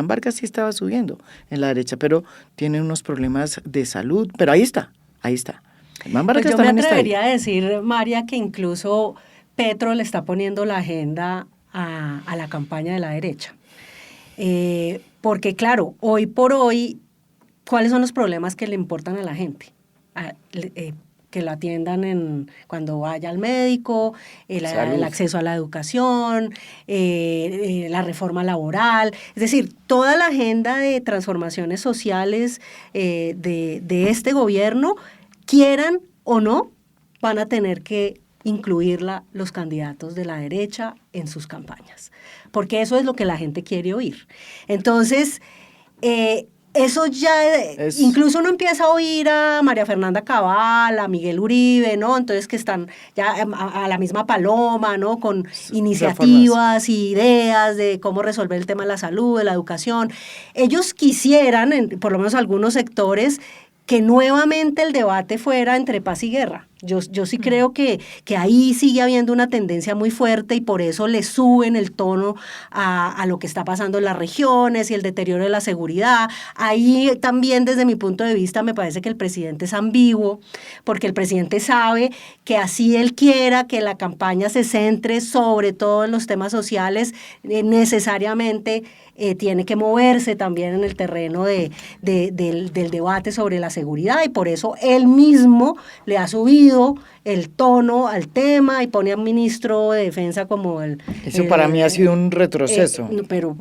S1: Vargas sí estaba subiendo en la derecha, pero tiene unos problemas de salud, pero ahí está. Germán Vargas
S3: pues yo
S1: también
S3: me
S1: está ahí.
S3: atrevería a decir, María, que incluso Petro le está poniendo la agenda a la campaña de la derecha. Porque claro, hoy por hoy, ¿cuáles son los problemas que le importan a la gente? Que lo atiendan cuando vaya al médico, el acceso a la educación, la reforma laboral, es decir, toda la agenda de transformaciones sociales de este gobierno, quieran o no, van a tener que incluirla los candidatos de la derecha en sus campañas, porque eso es lo que la gente quiere oír. Entonces, eso ya, incluso uno empieza a oír a María Fernanda Cabal, a Miguel Uribe, ¿no? Entonces que están ya a la misma Paloma, ¿no? Con iniciativas y ideas de cómo resolver el tema de la salud, de la educación. Ellos quisieran, por lo menos algunos sectores, que nuevamente el debate fuera entre paz y guerra. Yo sí creo que ahí sigue habiendo una tendencia muy fuerte y por eso le suben el tono a lo que está pasando en las regiones y el deterioro de la seguridad. Ahí también, desde mi punto de vista, me parece que el presidente es ambiguo, porque el presidente sabe que así él quiera que la campaña se centre sobre todo en los temas sociales, necesariamente tiene que moverse también en el terreno del debate sobre la seguridad, y por eso él mismo le ha subido el tono al tema y pone a un ministro de defensa como
S1: Eso para mí ha sido un retroceso.
S3: Pero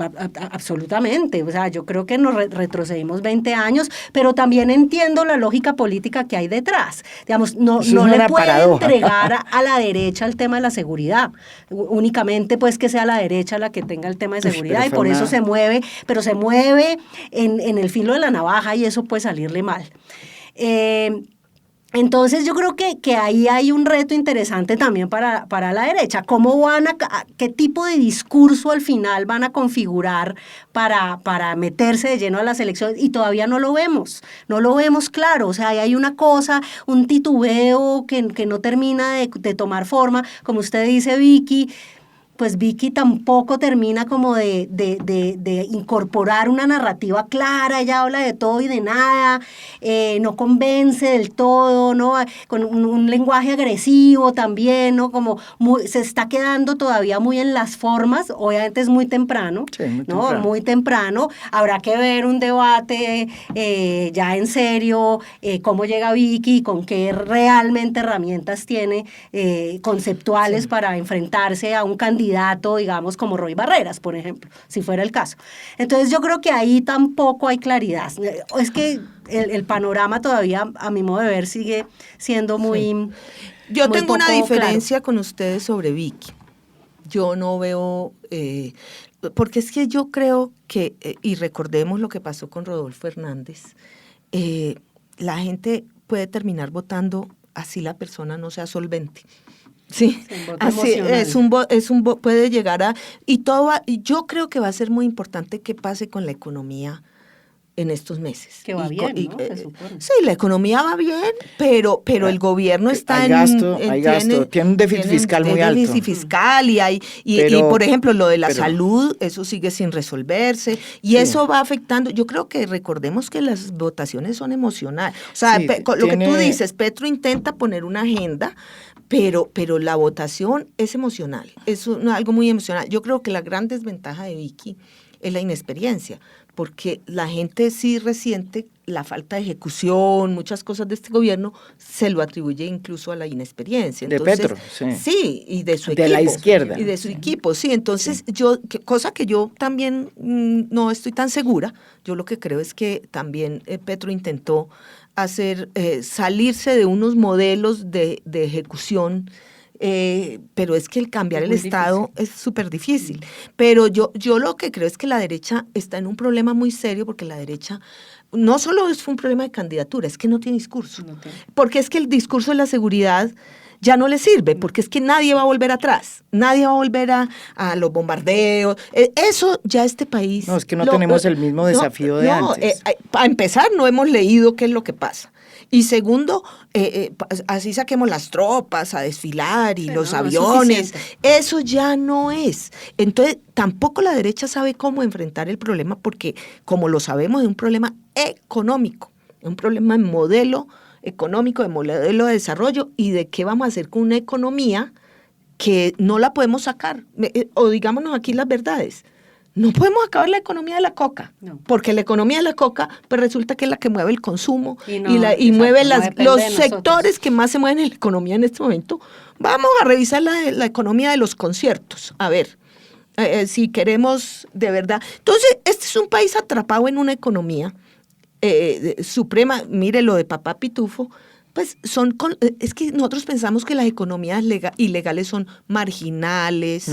S3: absolutamente, o sea, yo creo que nos retrocedimos 20 años, pero también entiendo la lógica política que hay detrás. Digamos, no le puede entregar a la derecha el tema de la seguridad, únicamente pues que sea la derecha la que tenga el tema de seguridad, y por eso se mueve, pero se mueve en el filo de la navaja y eso puede salirle mal. Entonces yo creo que ahí hay un reto interesante también para la derecha. ¿Qué tipo de discurso al final van a configurar para meterse de lleno a las elecciones? Y todavía no lo vemos claro. O sea, hay una cosa, un titubeo que no termina de tomar forma. Como usted dice, Vicky, pues Vicky tampoco termina como de incorporar una narrativa clara. Ella habla de todo y de nada, no convence del todo, ¿no? Con un lenguaje agresivo también, ¿no? Como se está quedando todavía muy en las formas. Obviamente es muy temprano,
S1: sí, muy
S3: ¿no?
S1: temprano.
S3: Muy temprano. Habrá que ver un debate ya en serio, cómo llega Vicky, con qué realmente herramientas tiene conceptuales para enfrentarse a un candidato, digamos, como Roy Barreras, por ejemplo, si fuera el caso. Entonces yo creo que ahí tampoco hay claridad. Es que el panorama todavía, a mi modo de ver, sigue siendo muy...
S2: Yo
S3: muy
S2: tengo una
S3: poco
S2: diferencia
S3: claro
S2: con ustedes sobre Vicky. Yo no veo... porque es que yo creo que, y recordemos lo que pasó con Rodolfo Hernández, la gente puede terminar votando así la persona no sea solvente. Sí, así puede llegar a, y yo creo que va a ser muy importante qué pase con la economía en estos meses.
S3: Que va bien, ¿no? Se supone.
S2: Sí, la economía va bien, pero el gobierno está
S1: hay gasto, tiene un déficit fiscal muy alto.
S2: Déficit fiscal y por ejemplo, lo de la salud, eso sigue sin resolverse y eso va afectando. Yo creo que recordemos que las votaciones son emocionales. O sea, lo que tú dices, Petro intenta poner una agenda, pero la votación es emocional, es algo muy emocional. Yo creo que la gran desventaja de Vicky es la inexperiencia, porque la gente sí resiente la falta de ejecución, muchas cosas de este gobierno se lo atribuye incluso a la inexperiencia. Entonces,
S1: de Petro, sí.
S2: Sí, y de su equipo.
S1: De la izquierda.
S2: Y de su equipo, sí. Entonces, cosa que yo también no estoy tan segura, yo lo que creo es que también Petro intentó salirse de unos modelos de ejecución, pero es que el cambiar el Estado es súper difícil. Pero yo lo que creo es que la derecha está en un problema muy serio, porque la derecha no solo es un problema de candidatura, es que no tiene discurso. Porque es que el discurso de la seguridad ya no le sirve, porque es que nadie va a volver atrás, nadie va a volver a los bombardeos. Eso ya este país...
S1: No, es que no tenemos el mismo desafío de antes.
S2: Para empezar, no hemos leído qué es lo que pasa. Y segundo, así saquemos las tropas a desfilar y los aviones. Eso ya no es. Entonces, tampoco la derecha sabe cómo enfrentar el problema, porque como lo sabemos, es un problema económico, es un problema de modelo económico, de modelo de desarrollo y de qué vamos a hacer con una economía que no la podemos sacar. O digámonos aquí las verdades. No podemos acabar la economía de la coca, porque la economía de la coca pues resulta que es la que mueve el consumo y mueve los sectores que más se mueven en la economía en este momento. Vamos a revisar la economía de los conciertos, a ver si queremos de verdad. Entonces, este es un país atrapado en una economía suprema. Mire lo de Papá Pitufo. Pues es que nosotros pensamos que las economías ilegales son marginales,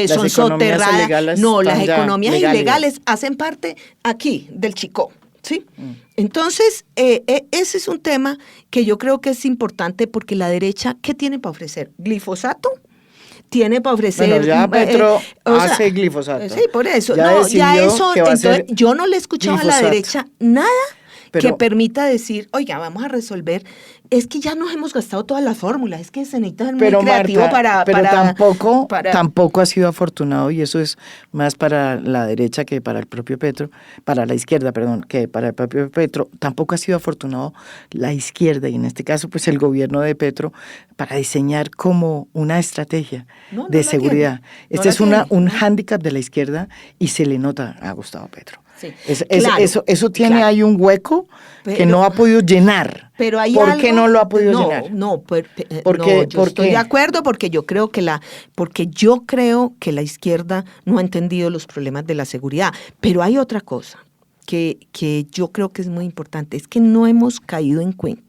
S2: son soterradas. No, las economías ilegales hacen parte aquí del Chicó, ¿sí? Entonces, ese es un tema que yo creo que es importante, porque la derecha, ¿qué tiene para ofrecer? ¿Glifosato? Tiene para ofrecer...
S1: Bueno, ya Petro hace glifosato.
S2: Sí, por eso. Entonces, yo no le he escuchado a la derecha nada que permita decir, oiga, vamos a resolver. Es que ya nos hemos gastado todas las fórmulas, es que se necesita ser muy creativo,
S1: Marta, pero tampoco ha sido afortunado, y eso es más para la derecha que para el propio Petro, para la izquierda, perdón, que para el propio Petro. Tampoco ha sido afortunado la izquierda, y en este caso pues el gobierno de Petro, para diseñar como una estrategia de seguridad. Este es un hándicap de la izquierda, y se le nota a Gustavo Petro.
S2: Sí,
S1: eso tiene ahí un hueco que no ha podido llenar.
S2: Pero hay
S1: ¿Por qué no lo ha podido llenar?
S2: Yo estoy de acuerdo, porque yo creo que la izquierda no ha entendido los problemas de la seguridad. Pero hay otra cosa que yo creo que es muy importante, es que no hemos caído en cuenta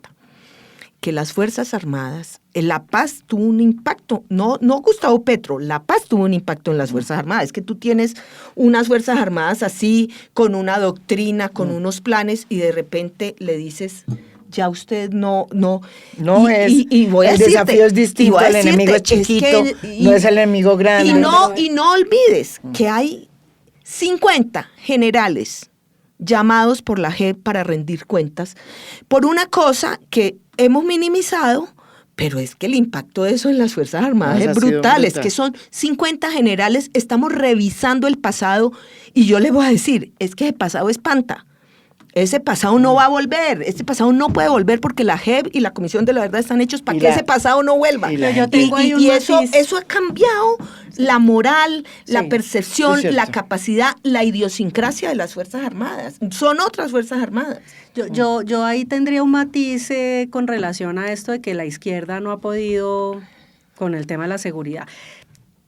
S2: que las Fuerzas Armadas, la paz tuvo un impacto, no Gustavo Petro, la paz tuvo un impacto en las Fuerzas Armadas. Es que tú tienes unas Fuerzas Armadas así, con una doctrina, con unos planes, y de repente le dices, ya usted no
S1: es.
S2: Y voy a
S1: el
S2: decirte,
S1: desafío es distinto, el enemigo es chiquito, no es el enemigo grande.
S2: Y no olvides que hay 50 generales llamados por la JEP para rendir cuentas por una cosa que hemos minimizado, pero es que el impacto de eso en las Fuerzas Armadas es brutal. Es que son 50 generales, estamos revisando el pasado, y yo les voy a decir, es que el pasado espanta. Ese pasado no va a volver, ese pasado no puede volver, porque la JEP y la Comisión de la Verdad están hechos para que ese pasado no vuelva. Y eso ha cambiado la moral, la percepción, la capacidad, la idiosincrasia de las Fuerzas Armadas. Son otras Fuerzas Armadas.
S3: Yo ahí tendría un matiz con relación a esto de que la izquierda no ha podido con el tema de la seguridad.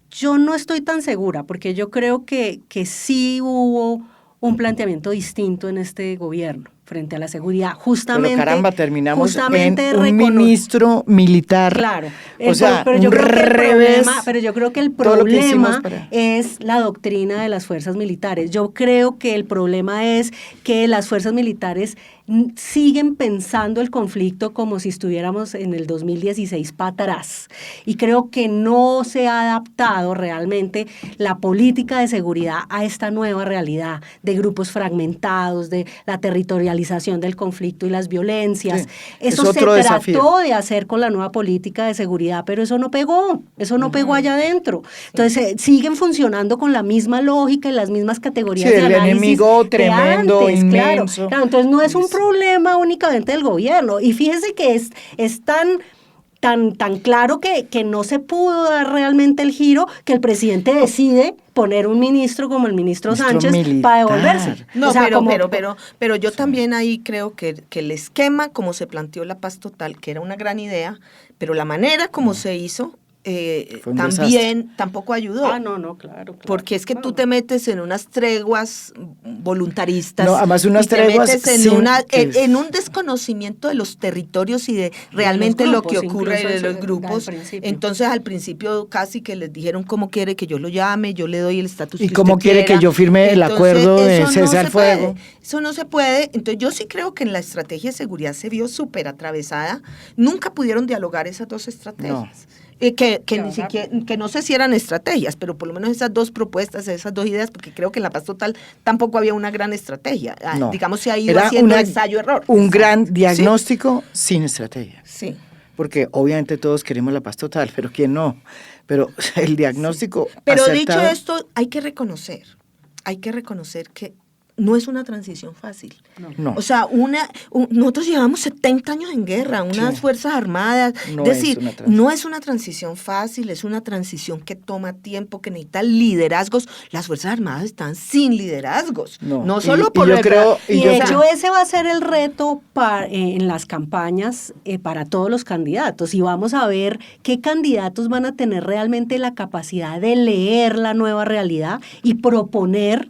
S3: Yo no estoy tan segura, porque yo creo que sí hubo un planteamiento distinto en este gobierno. frente a la seguridad. Justamente.
S1: Pero caramba, terminamos
S3: justamente
S1: en un ministro militar.
S3: Claro.
S1: O sea,
S3: pero yo
S1: un
S3: creo que el
S1: revés.
S3: problema, pero yo creo que el
S1: todo lo que hicimos
S3: problema es la doctrina de las fuerzas militares. Yo creo que el problema es que las fuerzas militares siguen pensando el conflicto como si estuviéramos en el 2016 para atrás. Y creo que no se ha adaptado realmente la política de seguridad a esta nueva realidad de grupos fragmentados, de la territorialización del conflicto y las violencias.
S1: Sí,
S3: eso se
S1: desafío.
S3: trató de hacer con la nueva política de seguridad, pero eso no pegó allá adentro. Entonces siguen funcionando con la misma lógica y las mismas categorías de análisis.
S1: El enemigo tremendo,
S3: antes,
S1: inmenso.
S3: Claro, entonces no es un problema únicamente del gobierno. Y fíjese que es tan claro que no se pudo dar realmente el giro que el presidente decide poner un ministro como el ministro Sánchez
S1: militar.
S3: para devolverse.
S2: No,
S3: O sea,
S2: pero yo también ahí creo que el esquema como se planteó la paz total, que era una gran idea, pero la manera como se hizo también tampoco ayudó.
S3: No, claro.
S2: Porque es que tú te metes en unas treguas voluntaristas.
S1: No, además unas treguas
S2: en un desconocimiento de los territorios y de realmente lo que ocurre en los grupos. Entonces al principio casi que les dijeron cómo quiere que yo lo llame, yo le doy el estatus.
S1: Y cómo quiere que yo firme el acuerdo de cese al fuego.
S2: Eso no se puede. Entonces yo sí creo que en la estrategia de seguridad se vio súper atravesada. Nunca pudieron dialogar esas dos estrategias.
S1: No.
S2: Ni siquiera, que no sé si eran estrategias, pero por lo menos esas dos propuestas, esas dos ideas, porque creo que en la paz total tampoco había una gran estrategia.
S1: No.
S2: Digamos, se ha ido haciendo ensayo-error.
S1: Un gran diagnóstico sin estrategia.
S2: Sí.
S1: Porque obviamente todos queremos la paz total, pero ¿quién no? Pero el diagnóstico
S2: Pero
S1: acertado,
S2: dicho esto, hay que reconocer que no es una transición fácil.
S1: No.
S2: O sea, nosotros llevamos 70 años en guerra, unas fuerzas armadas.
S1: No
S2: es decir,
S1: es una transición.
S2: no es una transición fácil, es una transición que toma tiempo, que necesita liderazgos. Las fuerzas armadas están sin liderazgos. No solo por
S1: yo creo,
S3: y de hecho ese va a ser el reto en las campañas para todos los candidatos. Y vamos a ver qué candidatos van a tener realmente la capacidad de leer la nueva realidad y proponer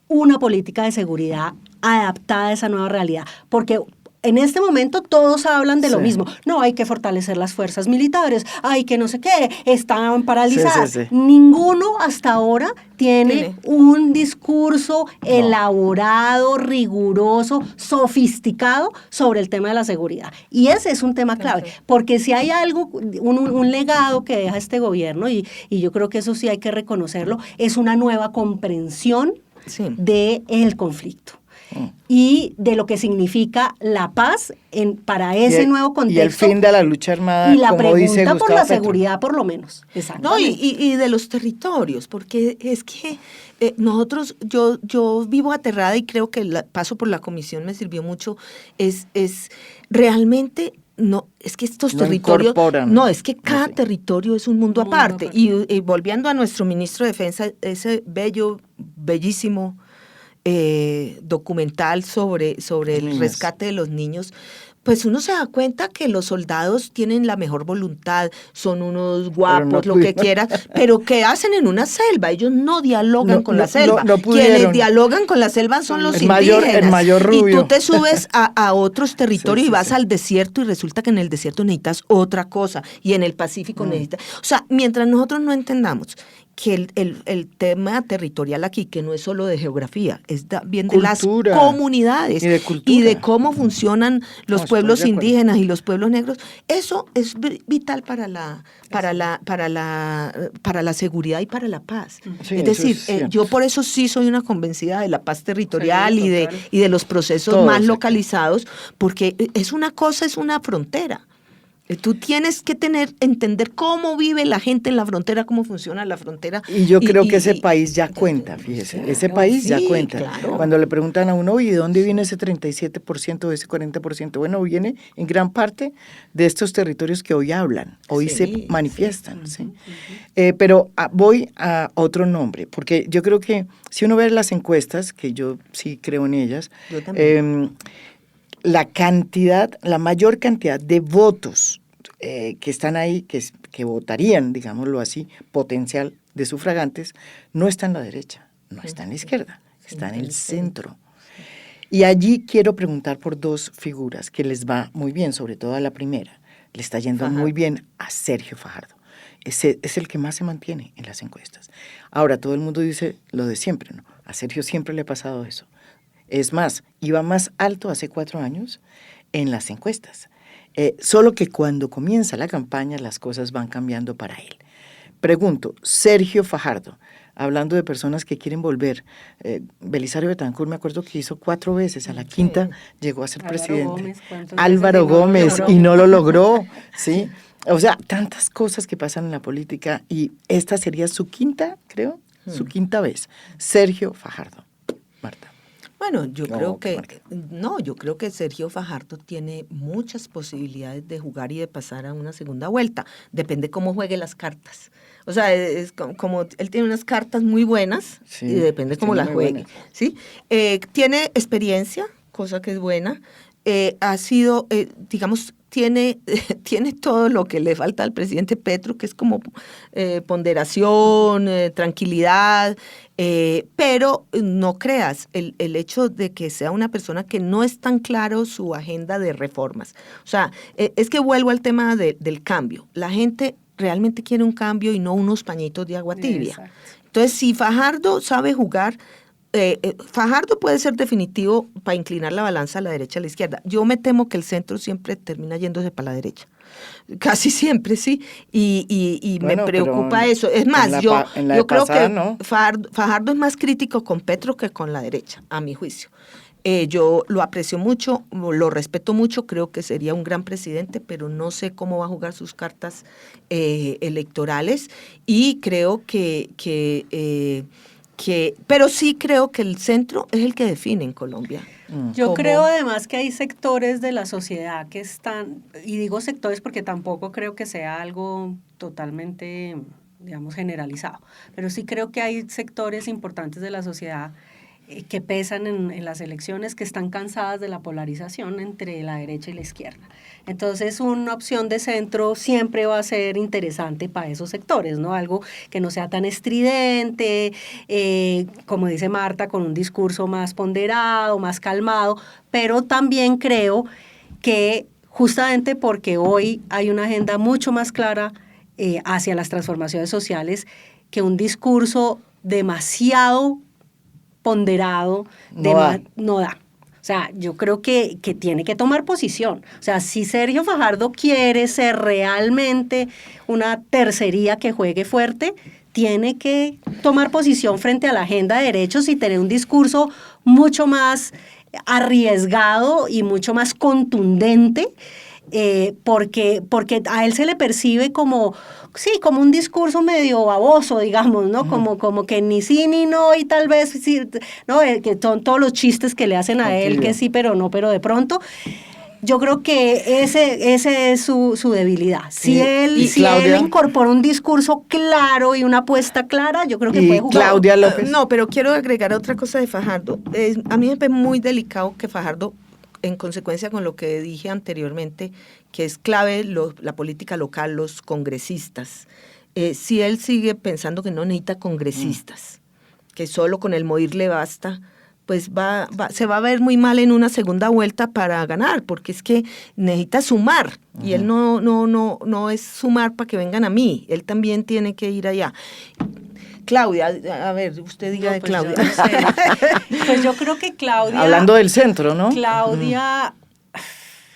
S3: una política de seguridad adaptada a esa nueva realidad, porque en este momento todos hablan de lo mismo. No, hay que fortalecer las fuerzas militares, hay que no sé qué, están paralizadas.
S1: Sí.
S3: Ninguno hasta ahora tiene un discurso elaborado, riguroso, sofisticado sobre el tema de la seguridad. Y ese es un tema clave, porque si hay algo, un legado que deja este gobierno, y yo creo que eso sí hay que reconocerlo, es una nueva comprensión del conflicto y de lo que significa la paz para ese nuevo contexto.
S1: Y el fin de la lucha armada,
S3: y la
S1: como
S3: pregunta
S1: dice Gustavo
S3: por la
S1: Petro.
S3: seguridad, por lo menos.
S2: No, y de los territorios, porque es que nosotros, yo vivo aterrada y creo que el paso por la comisión me sirvió mucho, es realmente... No, es que estos territorios, es que cada territorio es un mundo aparte. Y volviendo a nuestro ministro de Defensa, ese bellísimo documental sobre el rescate de los niños, pues uno se da cuenta que los soldados tienen la mejor voluntad, son unos guapos, lo que quieras, pero ¿qué hacen en una selva? Ellos no dialogan con la selva. Quienes dialogan con la selva son los indígenas.
S1: El mayor rubio.
S2: Y tú te subes a otros territorios y vas al desierto y resulta que en el desierto necesitas otra cosa y en el Pacífico necesitas... O sea, mientras nosotros no entendamos que el tema territorial aquí, que no es solo de geografía, es también de las comunidades y de cómo funcionan los pueblos indígenas y los pueblos negros, eso es vital para la seguridad y para la paz. Es decir, yo por eso sí soy una convencida de la paz territorial y de los procesos más localizados, porque es una cosa, es una frontera. Tú tienes que entender cómo vive la gente en la frontera, cómo funciona la frontera.
S1: Y yo creo que ese país ya cuenta, fíjese, ese país ya cuenta. Claro. Cuando le preguntan a uno, ¿y de dónde viene ese 37%, ese 40%? Bueno, viene en gran parte de estos territorios que hoy hablan, hoy se manifiestan. ¿Sí? Pero voy a otro nombre, porque yo creo que si uno ve las encuestas, que yo sí creo en ellas,
S2: yo también.
S1: La mayor cantidad de votos que están ahí, que votarían, digámoslo así, potencial de sufragantes, no está en la derecha, no está en la izquierda, está en el centro. Y allí quiero preguntar por dos figuras que les va muy bien, sobre todo a la primera. Le está yendo
S2: Fajardo.
S1: muy bien a Sergio Fajardo. Ese es el que más se mantiene en las encuestas. Ahora, todo el mundo dice lo de siempre, ¿no? A Sergio siempre le ha pasado eso. Es más, iba más alto hace 4 años en las encuestas. Solo que cuando comienza la campaña las cosas van cambiando para él. Pregunto, Sergio Fajardo, hablando de personas que quieren volver, Belisario Betancur me acuerdo que hizo 4 veces, a la quinta llegó a ser
S3: Álvaro
S1: presidente.
S3: Gómez, ¿cuántas
S1: Álvaro
S3: veces y no lo
S1: Gómez,
S3: logró?
S1: y no lo logró, ¿sí? O sea, tantas cosas que pasan en la política y esta sería su quinta, creo, su quinta vez. Sergio Fajardo. Marta.
S2: Bueno, yo
S1: No,
S2: creo
S1: qué
S2: que,
S1: marca.
S2: no, yo creo que Sergio Fajardo tiene muchas posibilidades de jugar y de pasar a una segunda vuelta. Depende cómo juegue las cartas. O sea, es como él tiene unas cartas muy buenas
S1: Sí,
S2: y depende
S1: las
S2: cómo
S1: tiene
S2: las
S1: muy
S2: juegue.
S1: buenas.
S2: ¿Sí? Tiene experiencia, cosa que es buena. Ha sido, digamos, tiene todo lo que le falta al presidente Petro, que es como ponderación, tranquilidad, pero no creas, el hecho de que sea una persona que no es tan claro su agenda de reformas. O sea, es que vuelvo al tema del cambio. La gente realmente quiere un cambio y no unos pañitos de agua tibia.
S3: Exacto.
S2: Entonces, si Fajardo sabe jugar, Fajardo puede ser definitivo para inclinar la balanza a la derecha a la izquierda. Yo me temo que el centro siempre termina yéndose para la derecha. Casi siempre, sí. Y
S1: Bueno,
S2: me
S1: pero
S2: preocupa eso. Es
S1: en
S2: más,
S1: la
S2: yo creo
S1: pasada,
S2: que
S1: ¿no?
S2: Fajardo es más crítico con Petro que con la derecha, a mi juicio. Yo lo aprecio mucho, lo respeto mucho, creo que sería un gran presidente, pero no sé cómo va a jugar sus cartas electorales y creo pero sí creo que el centro es el que define en Colombia.
S3: Yo
S2: Como-
S3: creo además que hay sectores de la sociedad que están, y digo sectores porque tampoco creo que sea algo totalmente, digamos, generalizado, pero sí creo que hay sectores importantes de la sociedad que pesan en las elecciones, que están cansadas de la polarización entre la derecha y la izquierda. Entonces, una opción de centro siempre va a ser interesante para esos sectores, ¿no? Algo que no sea tan estridente, como dice Marta, con un discurso más ponderado, más calmado, pero también creo que justamente porque hoy hay una agenda mucho más clara hacia las transformaciones sociales, que un discurso demasiado ponderado no da. O sea, yo creo que tiene que tomar posición. O sea, si Sergio Fajardo quiere ser realmente una tercería que juegue fuerte, tiene que tomar posición frente a la agenda de derechos y tener un discurso mucho más arriesgado y mucho más contundente, porque a él se le percibe como, sí, como un discurso medio baboso, digamos, ¿no? Como que ni sí ni no, y tal vez sí, ¿no? Que son todos los chistes que le hacen a él, que sí, pero no, pero de pronto. Yo creo que ese es su debilidad. Si él incorpora un discurso claro y una apuesta clara, yo creo que puede jugar.
S1: Claudia López.
S2: No, pero quiero agregar otra cosa de Fajardo. A mí me parece muy delicado que Fajardo, en consecuencia con lo que dije anteriormente, que es clave la política local, los congresistas, si él sigue pensando que no necesita congresistas, que solo con el morir le basta, pues se va a ver muy mal en una segunda vuelta para ganar, porque es que necesita sumar, y él no es sumar para que vengan a mí, él también tiene que ir allá. Claudia, a ver, usted diga de Claudia.
S3: Yo no sé. Pues yo creo que Claudia...
S1: Hablando del centro, ¿no?
S3: Claudia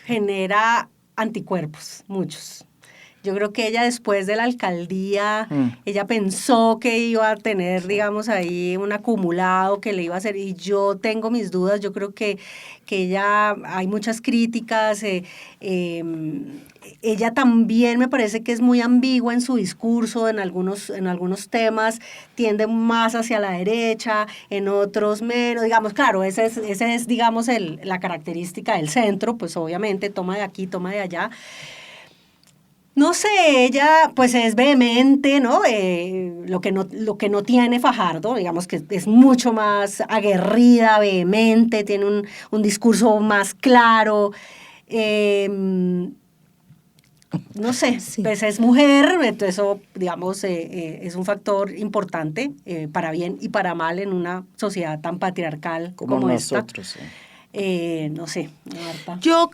S3: genera anticuerpos, muchos. Yo creo que ella después de la alcaldía, ella pensó que iba a tener, digamos, ahí un acumulado que le iba a hacer, y yo tengo mis dudas. Yo creo que ella, hay muchas críticas, ella también me parece que es muy ambigua en su discurso, en algunos temas tiende más hacia la derecha, en otros menos, digamos, claro, ese es digamos, la característica del centro, pues obviamente toma de aquí, toma de allá. No sé, ella pues es vehemente, ¿no? Lo que no tiene Fajardo, digamos que es mucho más aguerrida, vehemente, tiene un discurso más claro. No sé,
S2: Sí.
S3: pues es mujer, entonces eso, digamos, es un factor importante para bien y para mal en una sociedad tan patriarcal como esta.
S1: nosotros.
S3: No sé, Marta.
S2: Yo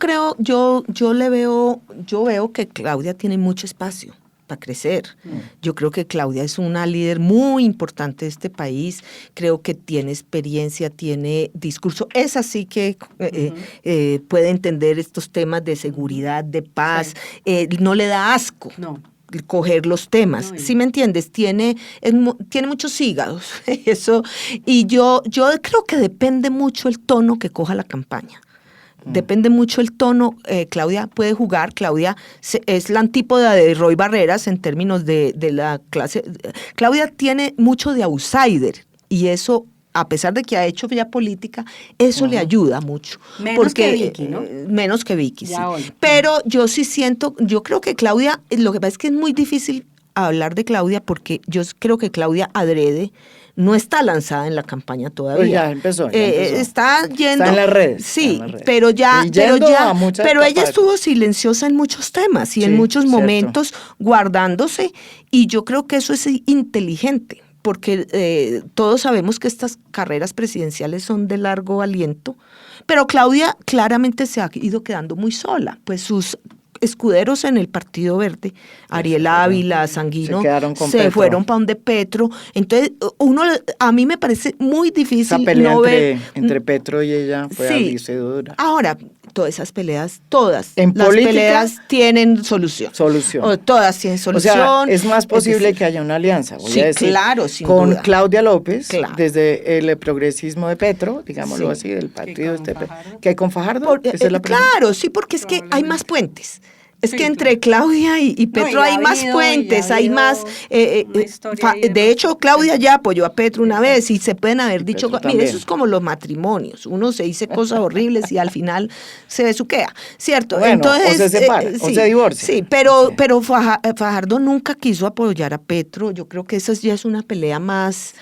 S2: veo que Claudia tiene mucho espacio para crecer. Yo creo que Claudia es una líder muy importante de este país, creo que tiene experiencia, tiene discurso, es así que puede entender estos temas de seguridad, de paz, no le da asco.
S3: No.
S2: Coger los temas, ¿sí me entiendes? Tiene muchos hígados, eso, y yo creo que depende mucho el tono que coja la campaña. Depende mucho el tono. Claudia puede jugar. Claudia es la antípoda de Roy Barreras en términos de la clase. Claudia tiene mucho de outsider y eso, a pesar de que ha hecho ya política, eso le ayuda mucho.
S3: Menos que Vicky, ¿no?
S2: Menos que Vicky,
S3: ya
S2: sí.
S3: Hoy.
S2: Pero yo sí siento, yo creo que Claudia, lo que pasa es que es muy difícil hablar de Claudia porque yo creo que Claudia adrede no está lanzada en la campaña todavía.
S1: Pues ya empezó.
S2: Está yendo.
S1: Está en las redes.
S2: Sí, pero ella
S1: capas.
S2: estuvo silenciosa en muchos temas y en muchos momentos guardándose, y yo creo que eso es inteligente, porque todos sabemos que estas carreras presidenciales son de largo aliento, pero Claudia claramente se ha ido quedando muy sola, pues sus escuderos en el Partido Verde, Ariel Ávila, Sanguino, se fueron para donde Petro. Entonces, a mí me parece muy difícil.
S1: Esa pelea entre Petro y ella fue abrirse dura.
S2: Ahora, todas esas peleas,
S1: en
S2: las
S1: política,
S2: peleas tienen solución. Todas tienen solución.
S1: O sea, es más posible que haya una alianza, voy a decir,
S2: claro, sin
S1: con
S2: duda.
S1: Claudia López, desde el progresismo de Petro, digámoslo así, del partido que con Fajardo.
S2: Claro, sí, porque es que hay más puentes. Es que entre Claudia y Petro hay más puentes, hay más. De hecho, Claudia ya apoyó a Petro una vez y se pueden haber dicho. Mire, eso es como los matrimonios. Uno se dice cosas horribles y al final se besuquea, ¿cierto?
S1: Bueno,
S2: entonces,
S1: o se separa, o se divorcia.
S2: Sí, pero Fajardo nunca quiso apoyar a Petro. Yo creo que esa ya es una pelea más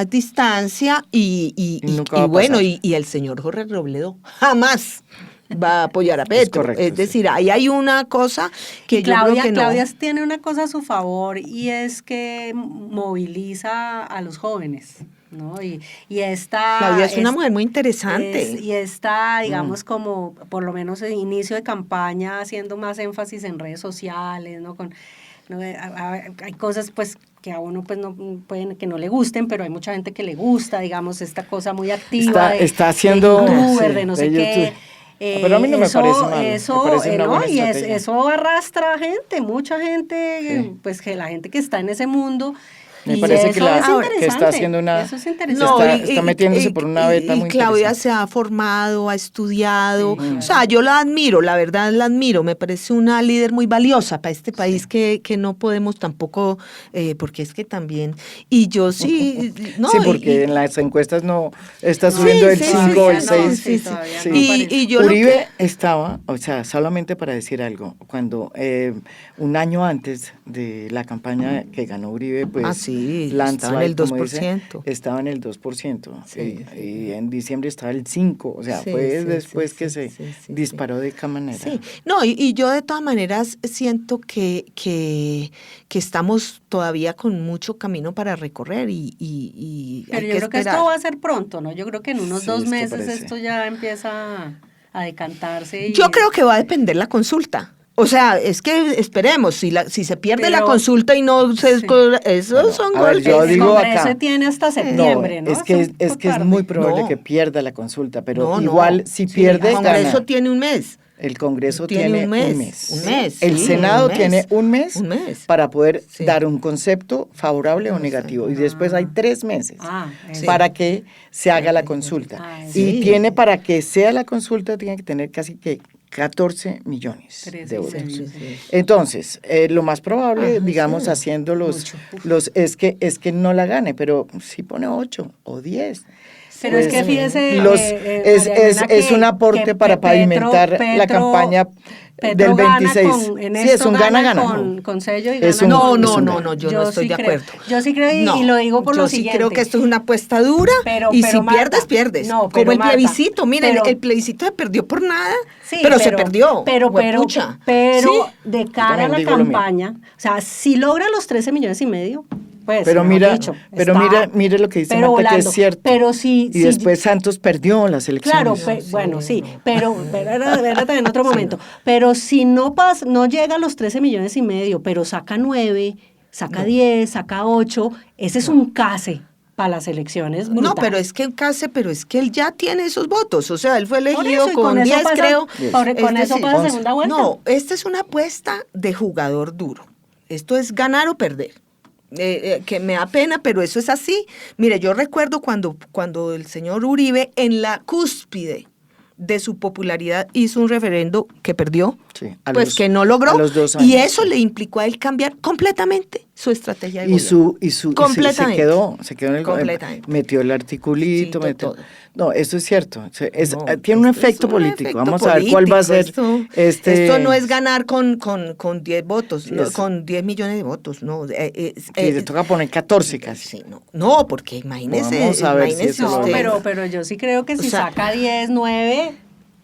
S2: distancia y bueno, y el señor Jorge Robledo jamás va a apoyar a Petro. Es decir, ahí hay una cosa que
S3: Claudia,
S2: yo creo que no.
S3: Claudia tiene una cosa a su favor y es que moviliza a los jóvenes, ¿no? Y esta...
S2: Claudia es una mujer muy interesante.
S3: Y está, digamos, como por lo menos en inicio de campaña haciendo más énfasis en redes sociales, ¿no? Hay cosas pues que a uno pues no pueden que no le gusten, pero hay mucha gente que le gusta, digamos, esta cosa muy activa
S1: está haciendo
S3: de youtuber, de no sé qué.
S1: Pero a mí no me parece mal.
S3: Eso arrastra gente, mucha gente, pues que la gente que está en ese mundo.
S1: Me parece que está haciendo
S3: eso es interesante.
S1: Está metiéndose por una beta muy
S2: Claudia se ha formado, ha estudiado. O sea, yo la admiro, la verdad la admiro. Me parece una líder muy valiosa para este país que no podemos tampoco, porque es que también. Y yo sí. No,
S1: sí, porque en las encuestas no está subiendo el 5 o el 6.
S2: Y yo
S1: Uribe estaba, o sea, solamente para decir algo, cuando un año antes de la campaña que ganó Uribe, pues.
S2: Estaba en el 2%.
S1: Estaba en el 2%. Y en diciembre estaba el 5%. O sea, fue después que se disparó de esta manera.
S2: Sí. No, y yo de todas maneras siento que estamos todavía con mucho camino para recorrer
S3: pero yo creo que esto va a ser pronto, ¿no? Yo creo que en unos 2 meses esto ya empieza a decantarse.
S2: Yo creo que va a depender la consulta. O sea, es que esperemos, si se pierde la consulta y no se... Esos son golpes.
S1: Yo digo acá,
S3: se tiene hasta septiembre, ¿no?
S1: Es que es muy probable que pierda la consulta, pero igual si pierde,
S2: el Congreso tiene un mes.
S1: El Congreso tiene un mes.
S2: Un mes.
S1: El Senado tiene un mes para poder dar un concepto favorable o negativo. Y después hay 3 meses para que se haga la consulta. Y tiene, para que sea la consulta, tiene que tener casi que 14 millones de votos. Entonces, lo más probable, digamos, haciendo es que no la gane, pero si pone 8 o 10.
S3: Pero es que fíjese,
S1: es un aporte para pavimentar la campaña del 26.
S3: Sí, es un gana-gana. Con sello y gana.
S2: No, yo no estoy de acuerdo.
S3: Yo sí creo, y lo digo por lo siguiente.
S2: Yo sí creo que esto es una apuesta dura, y si pierdes.
S3: No,
S2: como el plebiscito, miren, el plebiscito se perdió por nada, pero se perdió.
S3: Pero de cara a la campaña, o sea, si logra los 13,5 millones, Pues,
S1: pero
S3: mejor dicho,
S1: mire lo que dice
S3: pero
S1: Marta, que es
S3: volando.
S1: cierto.
S3: Pero sí,
S1: y después Santos perdió las elecciones.
S3: Claro, bueno, sí, pero era también otro momento. Pero si no llega a los 13,5 millones, pero saca 9, saca 10, saca 8, ese es un case para las elecciones brutal.
S2: No, pero es que pero es que él ya tiene esos votos, o sea, él fue elegido
S3: eso,
S2: con 10, creo.
S3: Con eso pasa segunda vuelta.
S2: No, esta es una apuesta de jugador duro. Esto es ganar o perder. Que me da pena, pero eso es así. Mire, yo recuerdo cuando el señor Uribe, en la cúspide de su popularidad, hizo un referendo que perdió, que no logró,
S1: a los 2 años.
S2: Y eso le implicó a él cambiar completamente su estrategia de gobierno.
S1: Y se quedó en el
S2: completamente.
S1: Metió el articulito,
S2: Sí, todo.
S1: No, eso es cierto. Tiene un efecto político. Vamos a ver cuál va a ser
S2: Esto no es ganar con 10 votos, no, con 10 millones de votos, no.
S1: Le toca poner 14 casi.
S2: Sí, no, porque imagínese.
S1: Vamos a ver si eso
S2: usted.
S3: Pero yo sí creo que si saca 10, 9...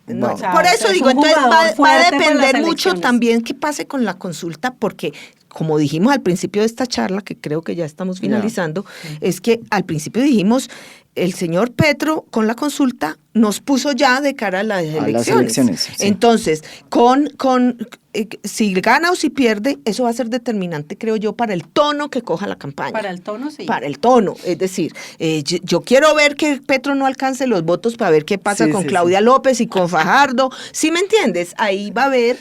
S2: No,
S3: o sea,
S2: por eso
S3: es
S2: digo,
S3: un
S2: entonces va
S3: jugador
S2: a depender
S3: fuerte
S2: mucho también qué pase con la consulta, porque como dijimos al principio de esta charla, que creo que ya estamos finalizando, es que al principio dijimos, el señor Petro con la consulta nos puso ya de cara a las elecciones.
S1: Sí.
S2: Entonces, si gana o si pierde, eso va a ser determinante, creo yo, para el tono que coja la campaña.
S3: Para el tono, sí.
S2: Para el tono, es decir, yo quiero ver que Petro no alcance los votos para ver qué pasa con Claudia López y con Fajardo. ¿Sí me entiendes? Ahí va a haber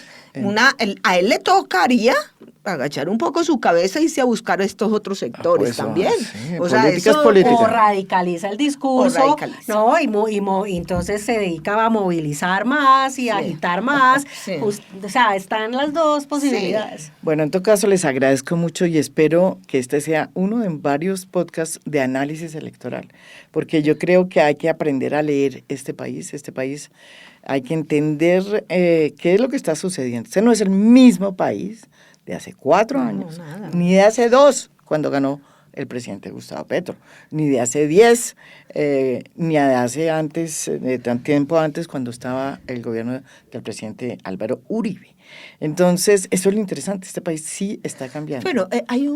S2: a él le tocaría agachar un poco su cabeza y irse a buscar a estos otros sectores también.
S1: Sí,
S2: o sea,
S3: o radicaliza el discurso, ¿no? Y entonces se dedica a movilizar más y a agitar más. O sea, están las dos posibilidades.
S1: Sí. Bueno, en todo caso les agradezco mucho y espero que este sea uno de varios podcasts de análisis electoral, porque yo creo que hay que aprender a leer este país hay que entender qué es lo que está sucediendo. Este no es el mismo país de hace 4 años, ni de hace 2, cuando ganó el presidente Gustavo Petro, ni de hace 10, ni de hace antes, tan tiempo antes, cuando estaba el gobierno del presidente Álvaro Uribe. Entonces, eso es lo interesante, este país sí está cambiando.
S2: Bueno, hay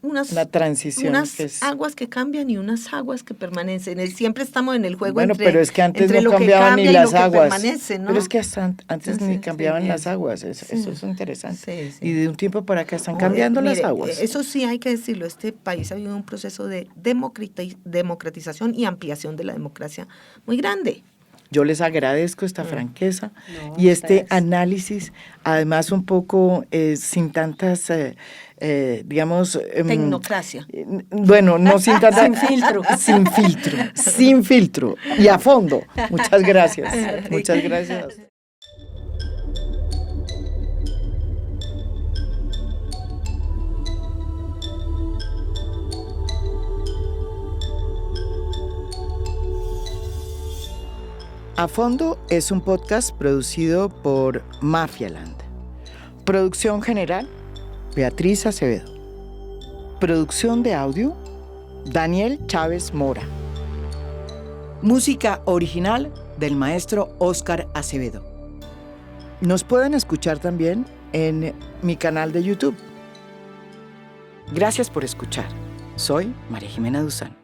S2: una
S1: transición.
S2: Unas aguas que cambian y unas aguas que permanecen. Siempre estamos en el juego
S1: pero es que antes no cambiaban ni las aguas.
S2: ¿no?
S1: Pero es que hasta antes ni cambiaban las aguas, eso es interesante.
S2: Sí.
S1: Y de un tiempo para acá están cambiando las aguas.
S2: Eso sí hay que decirlo, este país ha vivido un proceso de democratización y ampliación de la democracia muy grande.
S1: Yo les agradezco esta franqueza y este análisis, además un poco sin tantas, digamos...
S2: tecnocracia.
S1: Bueno, no sin tantas...
S3: Sin filtro.
S1: Sin filtro y a fondo. Muchas gracias. Muchas gracias. A Fondo es un podcast producido por Mafialand. Producción general, Beatriz Acevedo. Producción de audio, Daniel Chávez Mora. Música original del maestro Óscar Acevedo. Nos pueden escuchar también en mi canal de YouTube. Gracias por escuchar. Soy María Jimena Duzán.